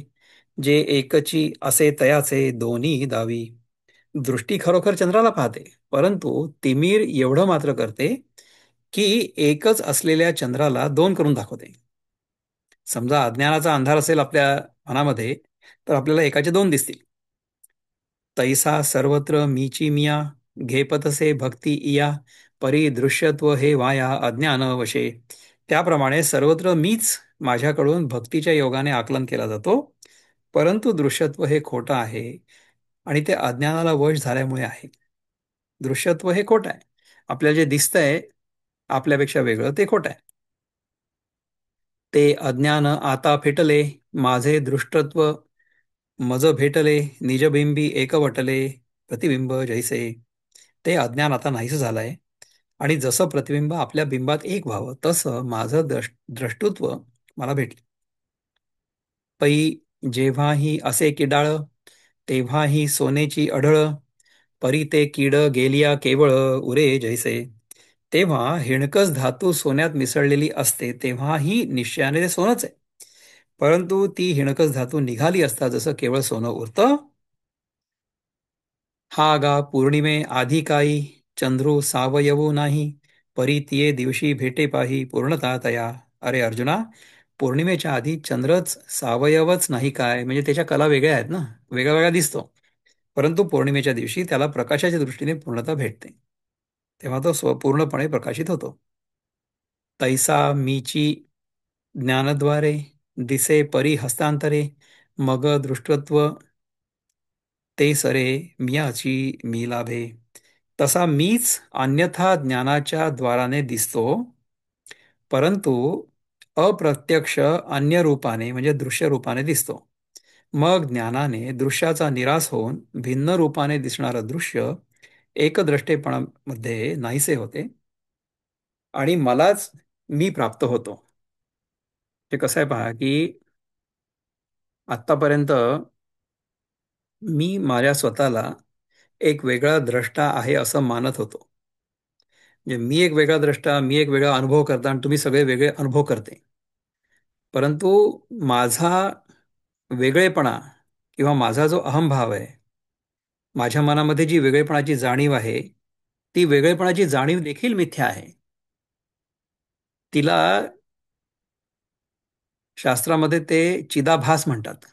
जे एकची असे तयाचे दोन्ही दावी. दृष्टी खरोखर चंद्राला पाहते, परंतु तिमीर एवढं मात्र करते की एकच असलेल्या चंद्राला दोन करून दाखवते. समजा अज्ञानाचा अंधार असेल आपल्या मनामध्ये तर आपल्याला एकाचे दोन दिसतील. तैसा सर्वत्र मीची मिया, घेपतसे भक्ती इया, परी दृश्यत्व हे वाया अज्ञान वशे. त्याप्रमाणे सर्वत्र मीच माझ्याकडून भक्तीच्या योगाने आकलन केला जातो, परंतु दृश्यत्व हे खोटं आहे आणि ते अज्ञानाला वश झाल्यामुळे आहे. दृश्यत्व हे खोटं आहे, आपल्याला जे दिसतंय आपल्यापेक्षा वेगळं ते खोटं आहे. ते अज्ञान आता फेटले, माझे दृष्टत्व मज भेटले, निजबिंबी एकवटले, प्रतिबिंब जैसे. ते अज्ञान आता नाहीसं झालंय आणि जसं प्रतिबिंब आपल्या बिंबात एक व्हावं तसं माझं द्रष्टृत्व मला भेटले. पै जेव्हाही असे किडाळ, तेव्हाही सोनेची अढळ, परी ते कीड गेलिया केवळ उरे जैसे. तेव्हा हिणकस धातू सोन्यात मिसळलेली असते तेव्हाही निश्चयाने ते सोनच आहे, परंतु ती हिणकस धातू निघाली असता जसं केवळ सोनं उरतं. हा गा पौर्णिमे आधी काही, चंद्रू सावयवू नाही, परी तिये दिवशी भेटे पाही पूर्णता तया. अरे अर्जुना, पौर्णिमेच्या आधी चंद्रच सावयवच नाही काय, म्हणजे त्याच्या कला वेगळ्या आहेत ना, वेगळा वेगळा दिसतो, परंतु पौर्णिमेच्या दिवशी त्याला प्रकाशाच्या दृष्टीने पूर्णता भेटते, तेव्हा तो पूर्णपणे प्रकाशित होतो. तैसा मीची ज्ञानद्वारे दिसे परी हस्तांतरे, मग दृष्टत्व ते सरे मियाची मी लाभे. तसा मीच अन्यथा ज्ञानाच्या द्वाराने दिसतो, परंतु अप्रत्यक्ष अन्य रूपाने म्हणजे दृश्य रूपाने दिसतो. मग ज्ञानाने दृश्याचा निराश होऊन भिन्न रूपाने दिसणारं दृश्य एकदृष्टेपणामध्ये नाहीसे होते आणि मलाच मी प्राप्त होतो. ते कसं आहे पहा की आत्तापर्यंत मी माझ्या स्वतःला एक वेगळा द्रष्टा आहे असं मानत होतो. म्हणजे मी एक वेगळा द्रष्टा, मी एक वेगळा अनुभव करता आणि तुम्ही सगळे वेगळे अनुभव करते. परंतु माझा वेगळेपणा किंवा माझा जो अहंभाव आहे, माझ्या मनामध्ये जी वेगळेपणाची जाणीव आहे, ती वेगळेपणाची जाणीव देखील मिथ्या आहे. तिला शास्त्रामध्ये ते चिदाभास म्हणतात.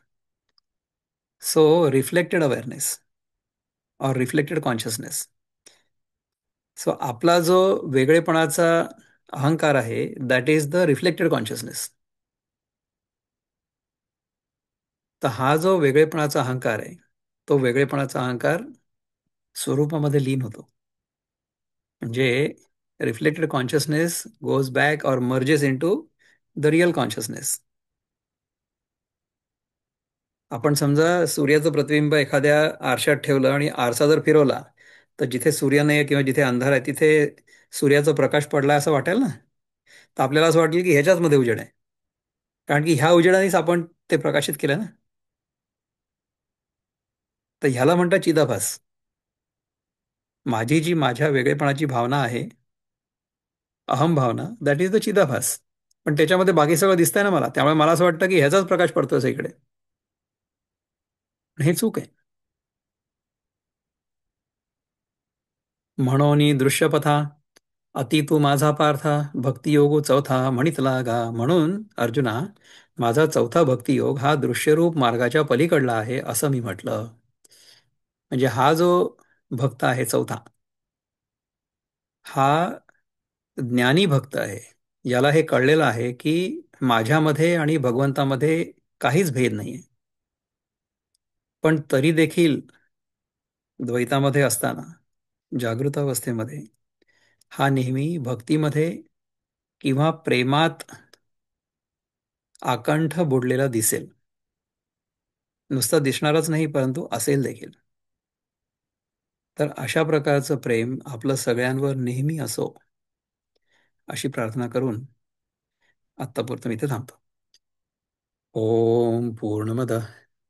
So reflected awareness or reflected consciousness. So आपला जो वेगळेपणाचा अहंकार आहे that is the reflected consciousness. तर हा जो वेगळेपणाचा अहंकार आहे तो वेगळेपणाचा अहंकार स्वरूपामध्ये लीन होतो. म्हणजे reflected consciousness goes back or merges into the real consciousness. आपण समजा सूर्याचं प्रतिबिंब एखाद्या आरशात ठेवलं आणि आरसा जर फिरवला तर जिथे सूर्य नाही किंवा जिथे अंधार आहे तिथे सूर्याचा प्रकाश पडला असं वाटेल ना. तर आपल्याला असं वाटेल की ह्याच्याच मध्ये उजेड आहे, कारण की ह्या उजेडानेच आपण ते प्रकाशित केलं ना. तर ह्याला म्हणतात चिदाभास. माझी जी माझ्या वेगळेपणाची भावना आहे, अहम भावना, दॅट इज द चिदाभास. पण त्याच्यामध्ये बाकी सगळं दिसतंय ना मला, त्यामुळे मला असं वाटतं की ह्याचाच प्रकाश पडतोय सगळीकडे. हे चूक आहे. म्हणून दृश्यपथा अति तू माझा पार्था भक्तियोगो चौथा म्हणितला गा. म्हणून अर्जुना, माझा चौथा भक्तियोग हा दृश्यरूप मार्गाच्या पलीकडला आहे असं मी म्हटलं. म्हणजे हा जो भक्त आहे चौथा, हा ज्ञानी भक्त आहे. याला हे कळलेलं आहे की माझ्यामध्ये आणि भगवंतामध्ये काहीच भेद नाहीये. पण तरी देखील द्वैतामध्ये असताना, जागृत अवस्थेमध्ये, हा नेहमी भक्तीमध्ये किंवा प्रेमात आकंठ बुडलेला दिसेल. नुसतं दिसणारच नाही, परंतु असेल देखील. तर अशा प्रकारचं प्रेम आपलं सगळ्यांवर नेहमी असो अशी प्रार्थना करून आत्तापुरतं मी इथे थांबतो. ओम पूर्णमद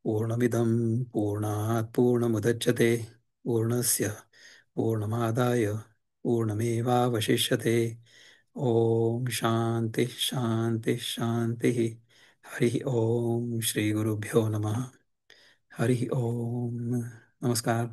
पूर्णमिदं पूर्णात् पूर्णमुदच्यते पूर्णस्य पूर्णमादाय पूर्णमेवावशिष्यते. ओम शांती शांती शांती. हरि ओम. श्री गुरुभ्यो नमः. हरि ओम. नमस्कार.